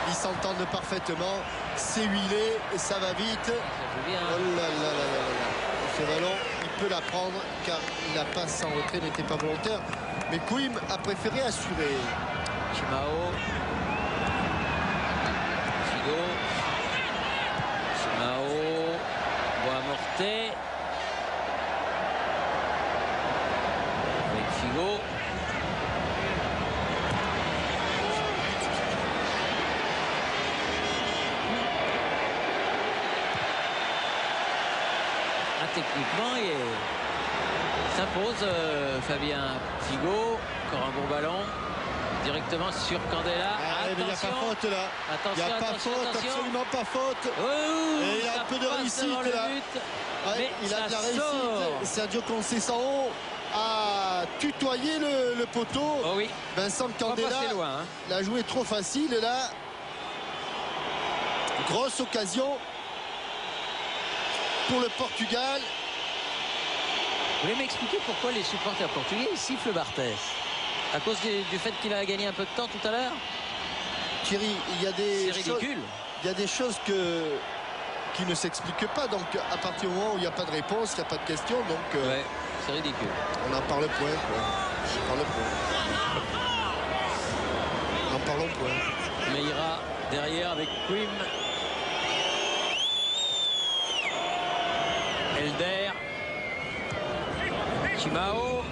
Ils s'entendent parfaitement. C'est huilé et ça va vite. Ça joue bien. Oh là là là là là. Ce ballon, il peut la prendre car la passe en retrait n'était pas volontaire. Mais Quim a préféré assurer. Chimao. Figo. Chimao. Boamorte. Avec Figo. Techniquement, il s'impose Fabien Figo. Encore un bon ballon. Directement sur Candela. Mais il n'y a pas faute là. Il n'y a pas faute, absolument pas faute. Et il a un peu de réussite là. Ouais, il a de la réussite. Sergio Conceição a tutoyé le poteau. Oh oui. Vincent Candela l'a joué trop facile. Et là, grosse occasion pour le Portugal. Vous voulez m'expliquer pourquoi les supporters portugais sifflent Barthès? À cause du fait qu'il a gagné un peu de temps tout à l'heure? Thierry, il y a des C'est ridicule. Il y a des choses qui ne s'expliquent pas. Donc à partir du moment où il n'y a pas de réponse, il n'y a pas de question. Donc ouais, c'est ridicule. On en parle point. On en parle point. Meira derrière avec Quim. Elder. Chimao.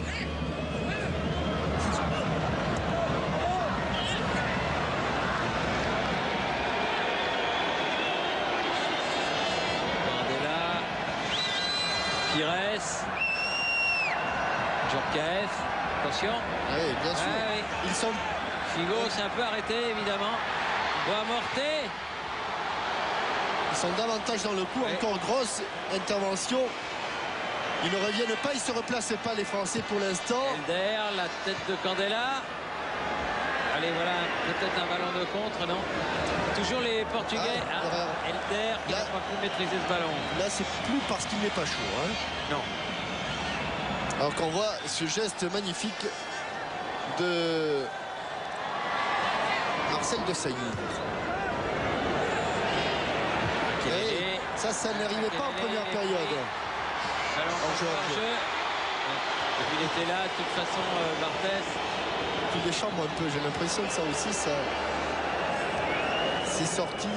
Candela. Pires. Djorkaeff. Attention. Oui, bien sûr. Ah, oui. Ils sont... Figo s'est un peu arrêté évidemment. Boamorte. Ils sont davantage dans le coup. Ouais. Encore grosse intervention. Ils ne reviennent pas, ils ne se replacent pas les Français pour l'instant. Elder, la tête de Candela. Allez, voilà, peut-être un ballon de contre, non? Toujours les Portugais. Elder qui n'a pas pu maîtriser ce ballon. Là, c'est plus parce qu'il n'est pas chaud. Hein. Non. Alors qu'on voit ce geste magnifique de Marcel Desailly. Et ça n'arrivait pas en première période. Ballon en jeu. Et puis il était là, de toute façon, Barthès. Il déchambre un peu, j'ai l'impression que ça aussi, c'est sorti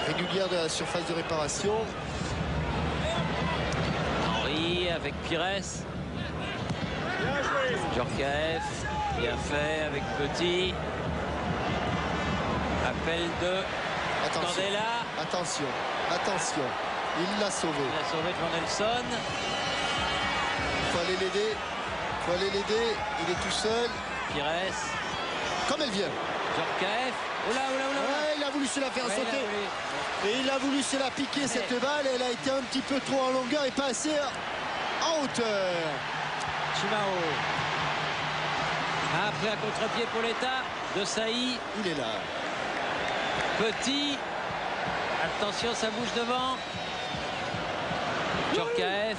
régulière de la surface de réparation. Henry avec Pires. Djorkaeff, bien fait avec Petit. Appel de Candela. Attention, il l'a sauvé. Il a sauvé devant Nelson. Il faut aller l'aider, il est tout seul. Pires. Comme elle vient. Djorkaeff. Oula. Ouais, il a voulu se la faire sauter. Et il a voulu se la piquer cette balle. Elle a été un petit peu trop en longueur et pas assez en hauteur. Chimao. Après un contre-pied pour l'État. Desailly. Il est là. Petit. Attention, ça bouge devant. Djorkaeff.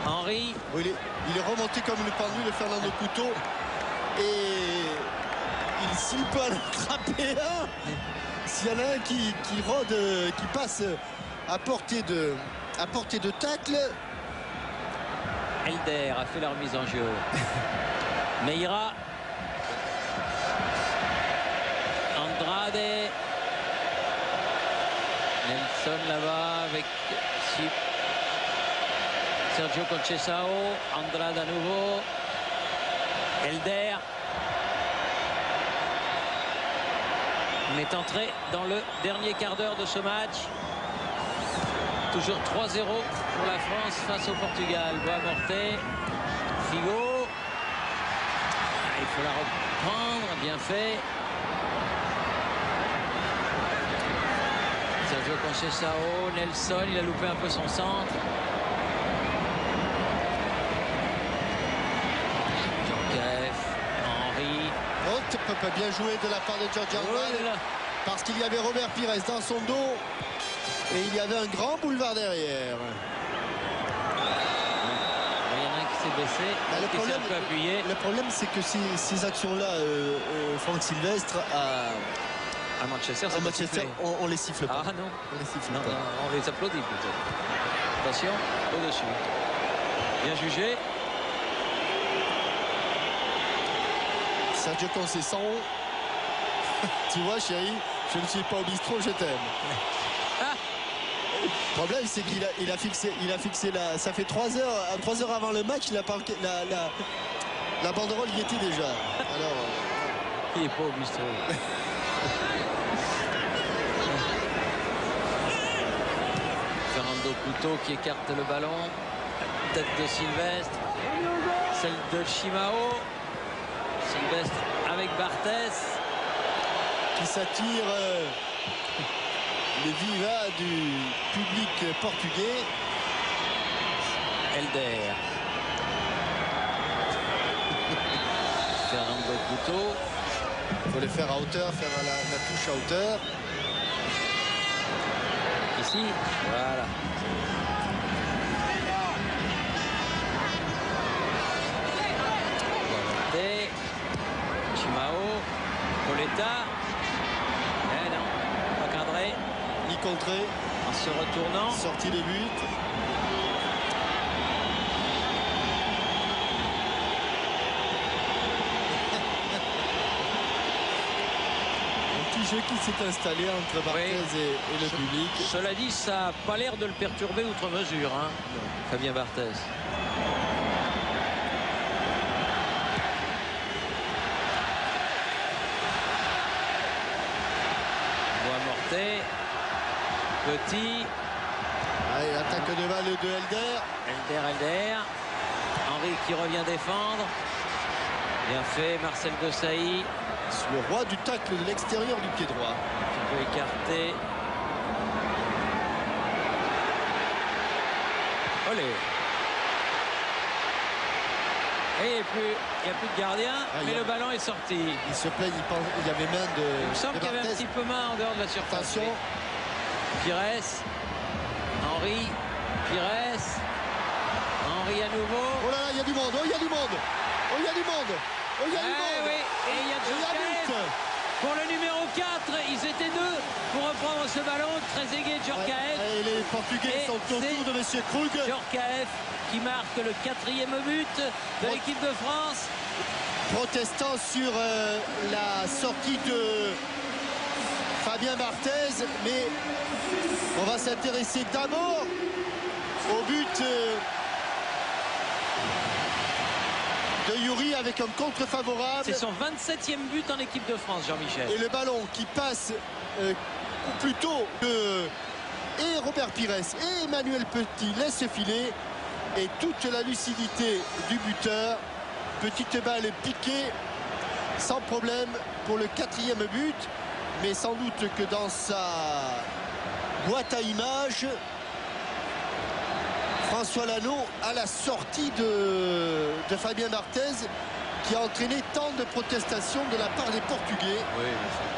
Henry. Oui, il est remonté comme une pendule de Fernando Couto. Et s'il peut en attraper un, s'il y en a un qui rôde, qui passe à portée de tacle. Elder a fait la remise en jeu. Meira. Andrade. Nelson là-bas avec Sergio Conceição. Andrade à nouveau. Elder. On est entré dans le dernier quart d'heure de ce match. Toujours 3-0 pour la France face au Portugal. Boamorte. Figo. Il faut la reprendre. Bien fait. Sergio Conceição. Nelson. Il a loupé un peu son centre. Djorkaeff. Henry. Pas bien joué de la part de George Andrade. Parce qu'il y avait Robert Pires dans son dos. Et il y avait un grand boulevard derrière. Il y en a un qui s'est baissé, qui s'est un peu appuyé. Le problème, c'est que ces actions-là, Franck Sylvestre À Manchester, c'est À pas Manchester, sifflé. on les siffle pas. Ah non, On les siffle non, pas. non, on les applaudit plutôt. Attention, au-dessus. Bien jugé. Sergio Conceição. Tu vois, chérie, je ne suis pas au bistrot, je t'aime. Le problème, c'est qu'il a fixé la. Ça fait 3 heures avant le match, la banderole y était déjà. Alors. Il n'est pas au bistrot. Fernando Couto qui écarte le ballon. Tête de Sylvestre. Celle de Chimao. Sylvestre avec Barthez. Qui s'attire les vivas du public portugais. Helder. Fernando Couto. Il faut les faire à hauteur, faire la touche à hauteur. Ici, voilà. Guarante. Chimao. Coletta. Eh non, pas cadré. Ni contré, En se retournant. sortie de but. Un petit jeu qui s'est installé entre Barthez et le public. Cela dit, ça n'a pas l'air de le perturber outre mesure, hein, Fabien Barthez. Bois-Mortet. Petit. Allez, attaque de balle de Helder. Helder. Henri qui revient défendre. Bien fait, Marcel Desailly. Le roi du tacle de l'extérieur du pied droit. Qui peut écarter. Olé. Et il n'y a plus de gardien, mais le ballon est sorti. Il se plaint, il y avait main de. Il me semble de qu'il y avait un Barthez. petit peu main en dehors de la surface. Attention. Pires. Henri. Pires. Henri à nouveau. Oh là là, il y a du monde. Oh, il y a du monde. Oh, il y a du monde. Oh, il y a du monde. Oui. Et il y a Il y a Djorkaeff. but. Pour le numéro 4, ils étaient deux pour reprendre ce ballon. Trezeguet, Djorkaeff. Et les Portugais Et sont autour c'est de M. Krug. Djorkaeff qui marque le 4e but de l'équipe de France. Protestant sur la sortie de Fabien Barthez. Mais on va s'intéresser d'abord au but de Yuri avec un contre favorable. C'est son 27e but en équipe de France, Jean-Michel. Et le ballon qui passe plutôt que et Robert Pires et Emmanuel Petit laissent filer. Et toute la lucidité du buteur. Petite balle piquée sans problème pour le 4e but. Mais sans doute que dans sa boîte à images, François Lano à la sortie de Fabien Barthez qui a entraîné tant de protestations de la part des Portugais. Oui, bien sûr.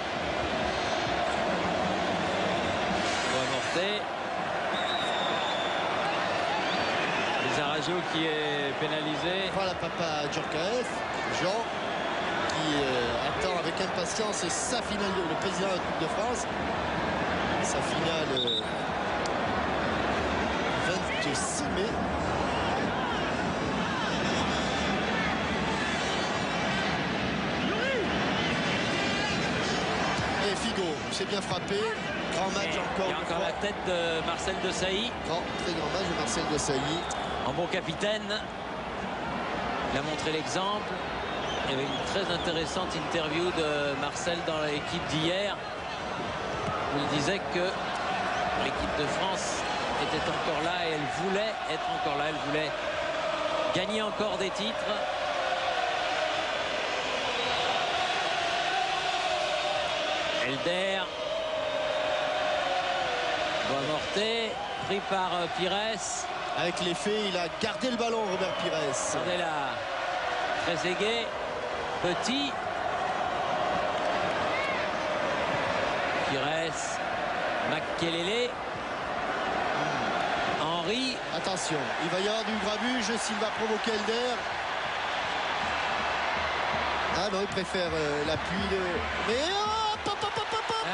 Bois-Mortet. Lizarazu qui est pénalisé. Voilà papa Djorkaeff, Jean, qui attend avec impatience sa finale, le président de la Coupe de France, sa finale 26 mai. Et Figo, c'est bien frappé. Grand match encore Il y a une encore fois. la tête de Marcel Desailly. Très grand match de Marcel Desailly. En bon capitaine. Il a montré l'exemple. Il y avait une très intéressante interview de Marcel dans l'équipe d'hier, où il disait que l'équipe de France était encore là et elle voulait être encore là. Elle voulait gagner encore des titres. Helder. Bois-Mortet, pris par Pires. Avec l'effet, il a gardé le ballon, Robert Pires. Regardez là. Trezeguet. Petit. Pires. Makelele. Henri. Attention, il va y avoir du grabuge s'il va provoquer Helder. Ah non, il préfère l'appui de... Mais hop, hop, hop, hop, hop, hop.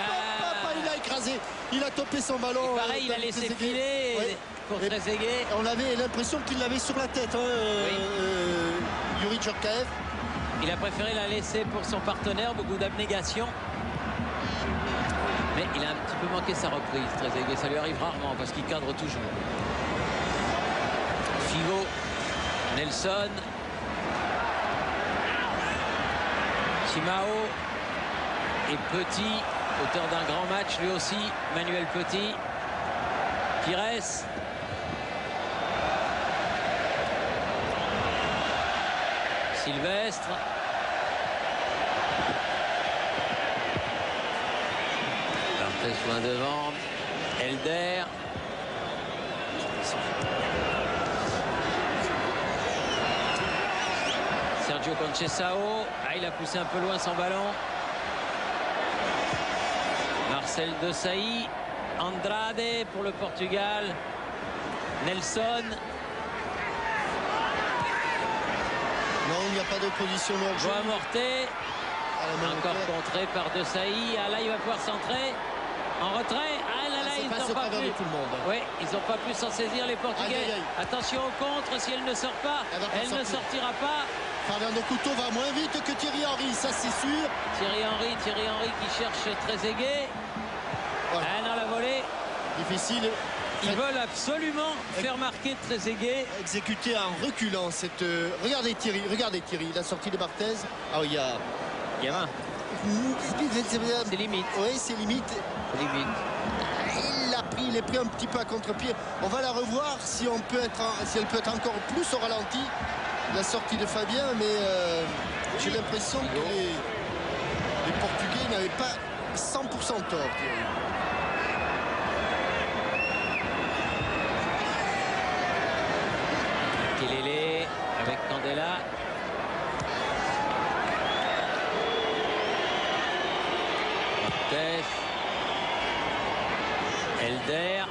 il a topé son ballon. Et pareil, il a laissé filer ouais. pour Trezeguet. On avait l'impression qu'il l'avait sur la tête, Youri Djorkaeff. Il a préféré la laisser pour son partenaire, beaucoup d'abnégation. Mais il a un petit peu manqué sa reprise, Trezeguet. Ça lui arrive rarement parce qu'il cadre toujours. Figo, Nelson, Simao et Petit, auteur d'un grand match lui aussi, Manuel Petit. Pires. Sylvestre. Barthez loin devant. Elder. Sergio Conceição. Ah, il a poussé un peu loin son ballon. Marcel Desailly. Andrade pour le Portugal. Nelson. Non, il n'y a pas d'opposition non jeu. Joao Morté. Encore contré par Desailly. Ah, là, il va pouvoir centrer. En retrait. Ah là là, ils n'ont pas pu. Tout le monde. Oui, ils n'ont pas pu s'en saisir les Portugais. Aïe, aïe, aïe. Attention au contre, si elle ne sort pas, elle ne sortira pas. Fernando Couto va moins vite que Thierry Henry, ça c'est sûr. Thierry Henry qui cherche Trezeguet. Voilà. Ah non, la volée. Difficile. Ils veulent absolument faire marquer Trezeguet. Exécuté en reculant cette. Regardez Thierry, la sortie de Barthez. Ah oui, il y a. Gamin. C'est limite. Oui, c'est limite. Il est pris un petit peu à contre-pied. On va la revoir si elle peut être encore plus au ralenti. La sortie de Fabien, mais j'ai l'impression que les Portugais n'avaient pas 100% tort. Kelele avec Candela. Barthez. Elder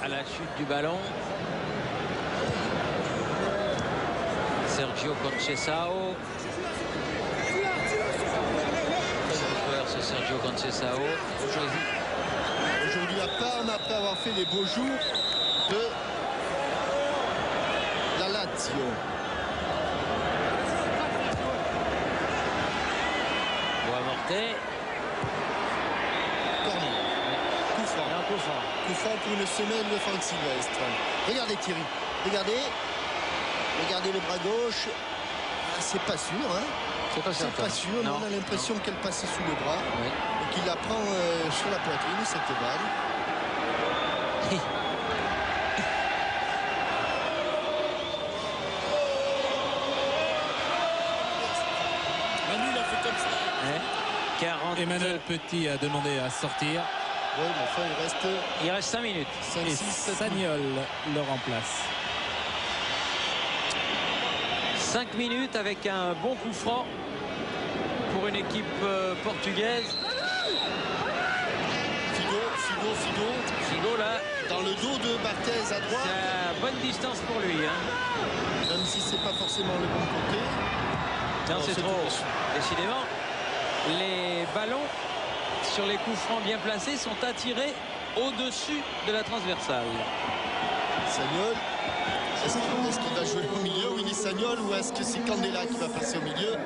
à la chute du ballon. Sergio Conceição. Ce Sergio Conceição. Aujourd'hui à Parme, après avoir fait les beaux jours de la Lazio. Joao Morté. Coup franc pour une semaine de Franck Sylvestre. Regardez Thierry, regardez le bras gauche. Ah, c'est pas sûr, hein. C'est pas sûr. Non, on a l'impression qu'elle passe sous le bras, oui. Et qu'il la prend sur la poitrine, cette balle. Manu l'a fait comme ça. Ouais. 40. Emmanuel Petit a demandé à sortir. Oui, mais enfin, il reste 5 minutes. 5, Et 6, 7 Sagnol le remplace. 5 minutes avec un bon coup franc pour une équipe portugaise. Figo là, dans le dos de Barthez à droite. C'est à bonne distance pour lui. Hein. Même si c'est pas forcément le bon côté. Non, c'est trop. Décidément, les ballons sur les coups francs bien placés sont attirés au-dessus de la transversale. Sagnol. Est-ce qu'il va jouer au milieu, Willy Sagnol, ou est-ce que c'est Candela qui va passer au milieu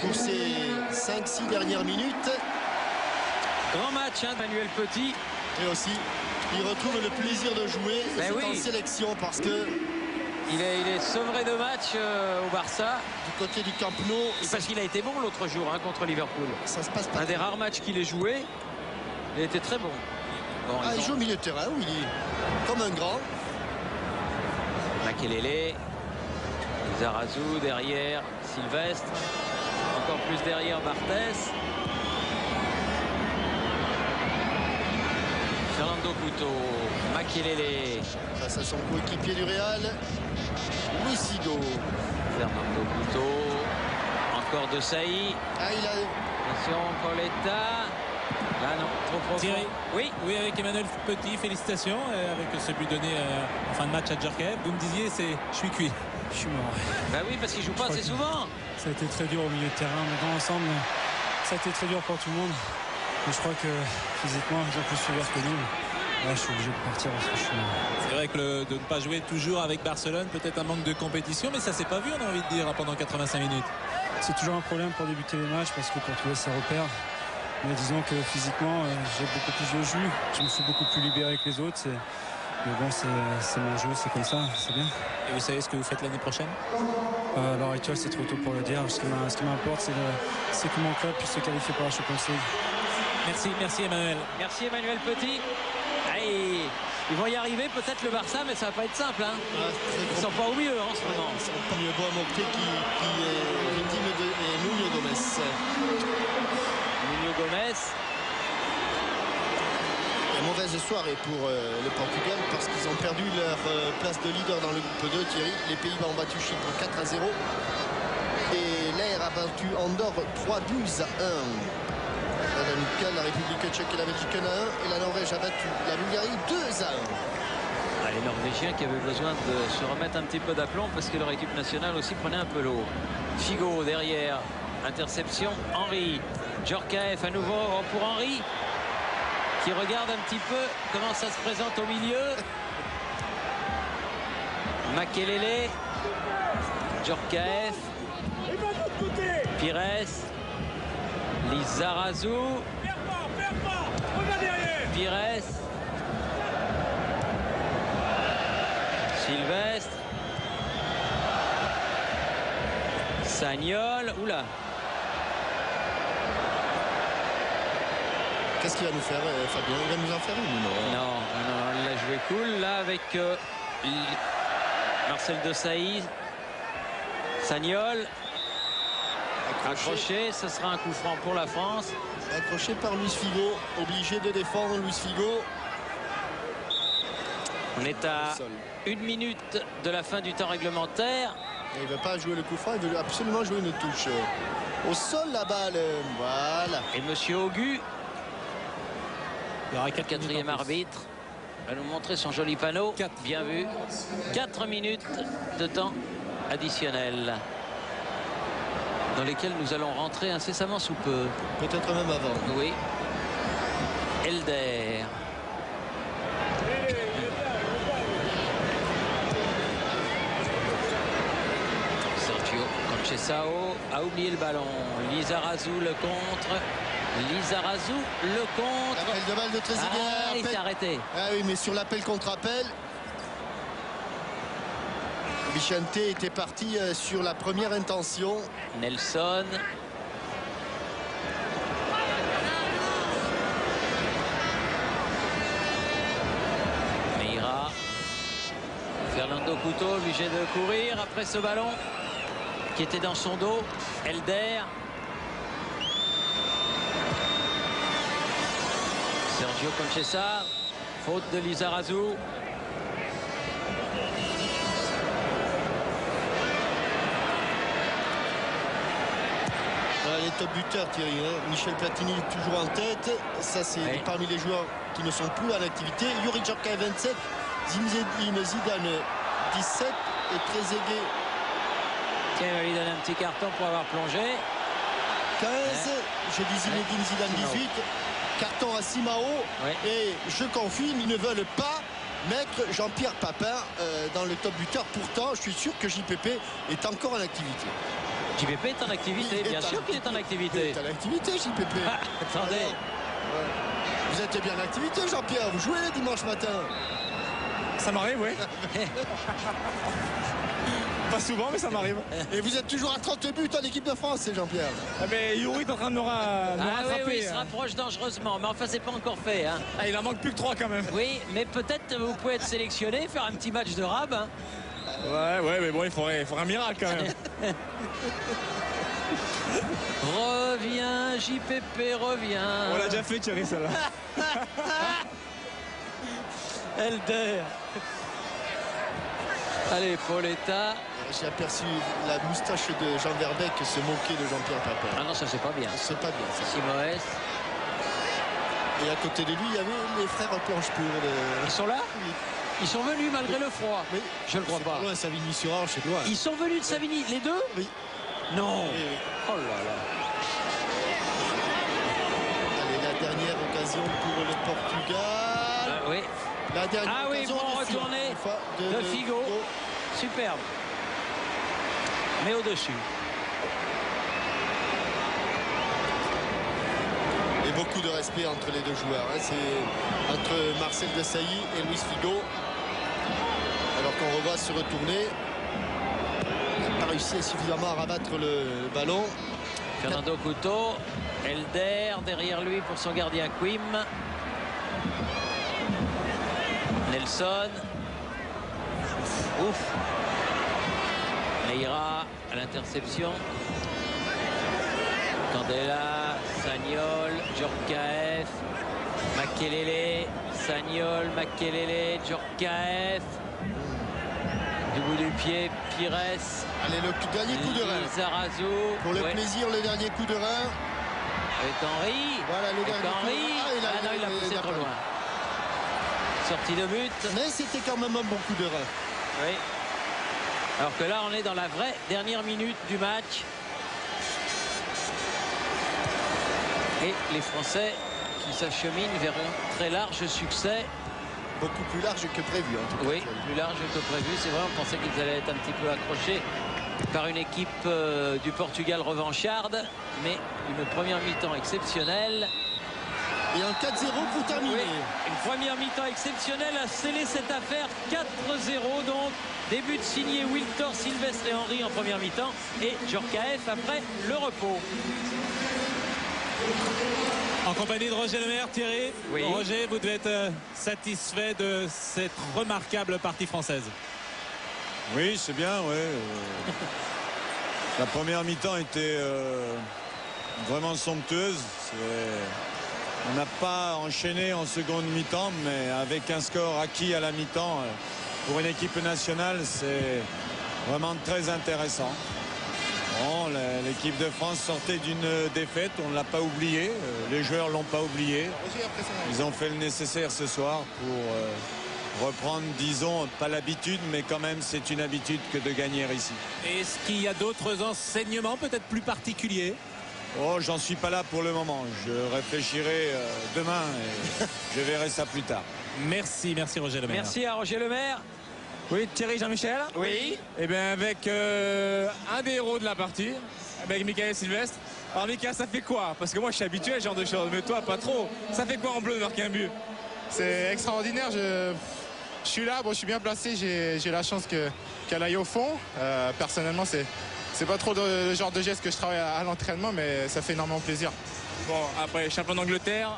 pour ces 5-6 dernières minutes? Grand match, hein, Manuel Petit. Et aussi, il retrouve le plaisir de jouer en sélection parce que il est sevré de match au Barça. Du côté du Camp Nou. Parce qu'il a été bon l'autre jour contre Liverpool. Ça se passe pas. Un des rares matchs qu'il ait joué. Il a été très bon. Il joue au milieu de terrain, Willy. Comme un grand. Makelele. Zarazou derrière. Sylvestre. Encore plus derrière Barthez. Fernando Couto. Makelele. Face à son coéquipier du Real. Luis Figo. Fernando Couto. Encore Desailly. Attention, Pauletta. Là non, trop profond. Thierry. Oui, avec Emmanuel Petit, félicitations avec ce but donné en fin de match à Djorkaeff. Vous me disiez, je suis cuit. Je suis mort. Bah oui, parce qu'il joue pas assez souvent. Ça a été très dur au milieu de terrain, mais dans l'ensemble, ça a été très dur pour tout le monde. Mais je crois que physiquement, ils ont plus souffert que nous. Là, je suis obligé de partir parce que je suis... C'est vrai que de ne pas jouer toujours avec Barcelone, peut-être un manque de compétition, mais ça s'est pas vu, on a envie de dire, pendant 85 minutes. C'est toujours un problème pour débuter les matchs parce que pour trouver ses repères. Mais disons que physiquement, j'ai beaucoup plus de jus. Je me suis beaucoup plus libéré que les autres. Mais bon, c'est mon jeu, c'est comme ça, c'est bien. Et vous savez ce que vous faites l'année prochaine? À l'heure actuelle, c'est trop tôt pour le dire. Ce qui m'importe, c'est que mon club puisse se qualifier pour la Champions League. Merci Emmanuel. Merci Emmanuel Petit. Allez, ils vont y arriver, peut-être le Barça, mais ça va pas être simple. Hein. Ils sont pas au mieux en ce moment. Ils sont pas mieux. Bon, Mocté qui est victime de Nuno Gomes. Nuno Gomes. Une mauvaise soirée pour le Portugal parce qu'ils ont perdu leur place de leader dans le groupe 2, Thierry. Les Pays-Bas ont battu Chypre 4-0 et l'Air a battu Andorre 3-12-1. La République tchèque et la Belgique 1-1 et la Norvège a battu la Bulgarie 2-1. Les Norvégiens qui avaient besoin de se remettre un petit peu d'aplomb parce que leur équipe nationale aussi prenait un peu l'eau. Figo derrière, interception, Henry. Djorkaeff à nouveau pour Henry qui regarde un petit peu comment ça se présente au milieu. Makelele, Djorkaeff, Pires, Lizarazu, Pires, Sylvestre, Sagnol, oula. Qu'est-ce qu'il va nous faire, Fabien? Il va nous en faire une? Non, il a joué cool là avec Marcel Desailly, Sagnol. Accroché, ce sera un coup franc pour la France. Accroché par Luis Figo, obligé de défendre Luis Figo. On est à 1 minute de la fin du temps réglementaire. Et il ne veut pas jouer le coup franc, il veut absolument jouer une touche. Au sol la balle, voilà. Et monsieur Augu, le quatrième arbitre, va nous montrer son joli panneau. Bien vu. 4 minutes de temps additionnel dans lesquels nous allons rentrer incessamment sous peu. Peut-être même avant. Oui. Elder. Sergio Conceição a oublié le ballon. Lizarazu le contre. Lizarazu le contre. Appel de balle de Trezeguet. Ah, il s'est arrêté. Ah oui, mais sur l'appel contre appel, Vicente était parti sur la première intention. Nelson. Meira. Fernando Couto obligé de courir après ce ballon qui était dans son dos. Elder. Sergio Conceição. Faute de Lizarazu. Les top buteurs, Thierry, hein. Michel Platini toujours en tête. Ça, c'est parmi les joueurs qui ne sont plus en activité. Youri Djorkaeff 27, Zinedine Zidane 17 et Trezeguet. Tiens, il va lui donner un petit carton pour avoir plongé. 15, j'ai dit Zinedine Zidane 18. Carton à Simao. Et je confirme, ils ne veulent pas mettre Jean-Pierre Papin dans le top buteur. Pourtant, je suis sûr que JPP est encore en activité. JPP est en activité, bien sûr qu'il est en activité. Il est en activité, JPP. Ah, attendez. Ouais. Vous êtes bien en activité, Jean-Pierre. Vous jouez dimanche matin. Ça m'arrive, oui. Pas souvent, mais ça m'arrive. Et vous êtes toujours à 30 buts en équipe de France, Jean-Pierre. Ah, mais Youri est en train de me rattraper. Oui, il se rapproche dangereusement, mais enfin, c'est pas encore fait. Hein. Ah, il en manque plus que 3 quand même. Oui, mais peut-être vous pouvez être sélectionné, faire un petit match de rab. Hein. Ouais, mais bon, il faudrait un miracle quand même. Reviens, JPP, reviens. On l'a déjà fait, Thierry, celle-là. Elder. Allez, Pauletta. J'ai aperçu la moustache de Jean Verbeek se moquer de Jean-Pierre Papin. Ah non, ça c'est pas bien. C'est pas bien ça. Simoes. Et à côté de lui, il y avait les frères Planche-Pour. Ils sont là? Oui. Ils sont venus malgré le froid. Mais je ne crois pas. Loin, Savigny-sur-Orge, c'est loin. Ils sont venus de Savigny, les deux? Oui. Non. Oui. Oh là là. Allez, la occasion pour le Portugal. Oui. La dernière occasion bon retourné de Figo. Superbe. Mais au-dessus. Et beaucoup de respect entre les deux joueurs. Hein. C'est entre Marcel Desailly et Luis Figo. Alors qu'on revoit se retourner. Il n'a pas réussi suffisamment à rabattre le ballon. Fernando Couto. Elder derrière lui pour son gardien Quim. Nelson. Ouf. Leira à l'interception. Candela, Sagnol, Djorkaeff, Makelele, Sagnol, Makelele, Djorkaeff. Du bout du pied, Pires. Allez, le dernier coup de rein. Zarazo. Pour le plaisir, le dernier coup de rein. Avec Henry. Voilà le dernier coup de rein. Non, il a poussé trop loin. Sortie de but. Mais c'était quand même un bon coup de rein. Oui. Alors que là, on est dans la vraie dernière minute du match. Et les Français qui s'acheminent vers un très large succès. Beaucoup plus large que prévu. En tout cas. Oui, plus large que prévu. C'est vrai, on pensait qu'ils allaient être un petit peu accrochés par une équipe du Portugal revancharde. Mais une première mi-temps exceptionnelle. Et un 4-0 pour terminer. Oui, une première mi-temps exceptionnelle a scellé cette affaire. 4-0 donc. Début de signé Wiltor, Sylvestre et Henry en première mi-temps. Et Djorkaeff après le repos. En compagnie de Roger Lemaire, Thierry. Oui. Roger, vous devez être satisfait de cette remarquable partie française. Oui, c'est bien, ouais. La première mi-temps était vraiment somptueuse. On n'a pas enchaîné en seconde mi-temps, mais avec un score acquis à la mi-temps, pour une équipe nationale, c'est vraiment très intéressant. Bon, l'équipe de France sortait d'une défaite, on ne l'a pas oublié, les joueurs ne l'ont pas oublié. Ils ont fait le nécessaire ce soir pour reprendre, disons, pas l'habitude, mais quand même c'est une habitude que de gagner ici. Est-ce qu'il y a d'autres enseignements peut-être plus particuliers? Oh, j'en suis pas là pour le moment, je réfléchirai demain et je verrai ça plus tard. Merci Roger Lemaire. Merci à Roger Lemaire. Oui, Thierry, Jean-Michel. Oui. Et bien avec un des héros de la partie, avec Michael Sylvestre. Alors Michael, ça fait quoi? Parce que moi je suis habitué à ce genre de choses, mais toi pas trop. Ça fait quoi en bleu de marquer un but? C'est extraordinaire. Je suis là, bon, je suis bien placé. J'ai la chance qu'elle aille au fond. Personnellement, c'est pas trop le genre de geste que je travaille à l'entraînement, mais ça fait énormément plaisir. Bon, après champion d'Angleterre,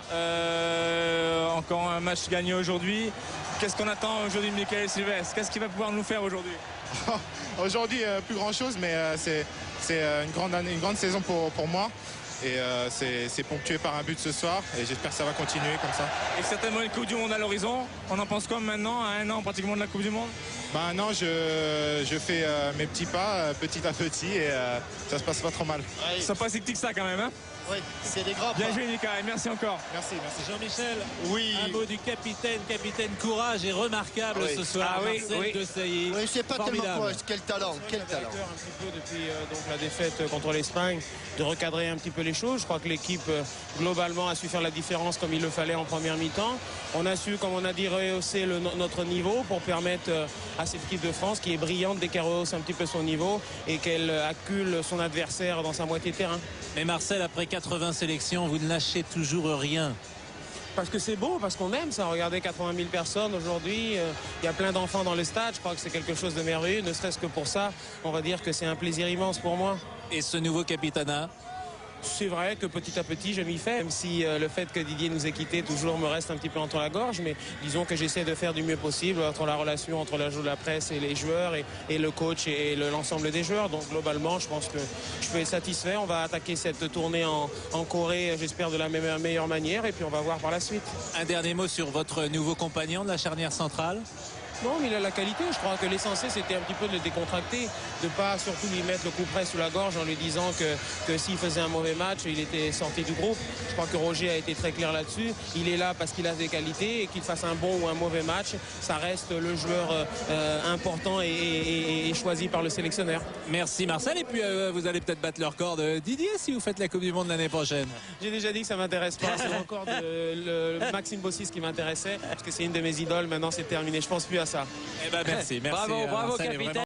encore un match gagné aujourd'hui. Qu'est-ce qu'on attend aujourd'hui de Michael Sylvestre? Qu'est-ce qu'il va pouvoir nous faire aujourd'hui? Aujourd'hui, plus grand chose, mais c'est une grande saison pour moi. Et c'est ponctué par un but ce soir. Et j'espère que ça va continuer comme ça. Et certainement une Coupe du Monde à l'horizon. On en pense quoi maintenant, à un an pratiquement de la Coupe du Monde? Non, je fais mes petits pas petit à petit et ça se passe pas trop mal. Ils sont pas si petits que ça quand même, hein? Oui, c'est des grands Bien pas. joué Nicolas, merci encore. Merci. Jean-Michel, Oui. un mot du capitaine courage et remarquable Oui. ce soir. Ah oui, Marcel oui. Desailly. Oui, c'est pas tellement Formidable. quoi. Quel talent, quel talent. Un petit peu depuis donc la défaite contre l'Espagne, de recadrer un petit peu les choses. Je crois que l'équipe globalement a su faire la différence comme il le fallait en première mi-temps. On a su, comme on a dit, rehausser notre niveau pour permettre à cette équipe de France qui est brillante dès qu'elle rehausse un petit peu son niveau et qu'elle accule son adversaire dans sa moitié de terrain. Mais Marcel, après 80 sélections, vous ne lâchez toujours rien. Parce que c'est beau, parce qu'on aime ça. Regardez 80 000 personnes aujourd'hui. Il y a plein d'enfants dans le stade. Je crois que c'est quelque chose de merveilleux. Ne serait-ce que pour ça, on va dire que c'est un plaisir immense pour moi. Et ce nouveau capitanat? C'est vrai que petit à petit je m'y fais, même si le fait que Didier nous ait quittés toujours me reste un petit peu entre la gorge, mais disons que j'essaie de faire du mieux possible entre la relation entre la presse et les joueurs et le coach et l'ensemble des joueurs. Donc globalement je pense que je peux être satisfait. On va attaquer cette tournée en Corée, j'espère de la meilleure manière, et puis on va voir par la suite. Un dernier mot sur votre nouveau compagnon de la charnière centrale? Non, mais il a la qualité. Je crois que l'essentiel, c'était un petit peu de le décontracter, de pas surtout lui mettre le coup près sous la gorge en lui disant que s'il faisait un mauvais match, il était sorti du groupe. Je crois que Roger a été très clair là-dessus. Il est là parce qu'il a des qualités et qu'il fasse un bon ou un mauvais match, ça reste le joueur important et choisi par le sélectionneur. Merci Marcel. Et puis vous allez peut-être battre le record de Didier si vous faites la Coupe du Monde l'année prochaine. J'ai déjà dit que ça m'intéresse pas. C'est encore le Maxime Bossis qui m'intéressait parce que c'est une de mes idoles. Maintenant c'est terminé. Je pense plus à ça. Eh ben merci. Bravo, Marcel, capitaine.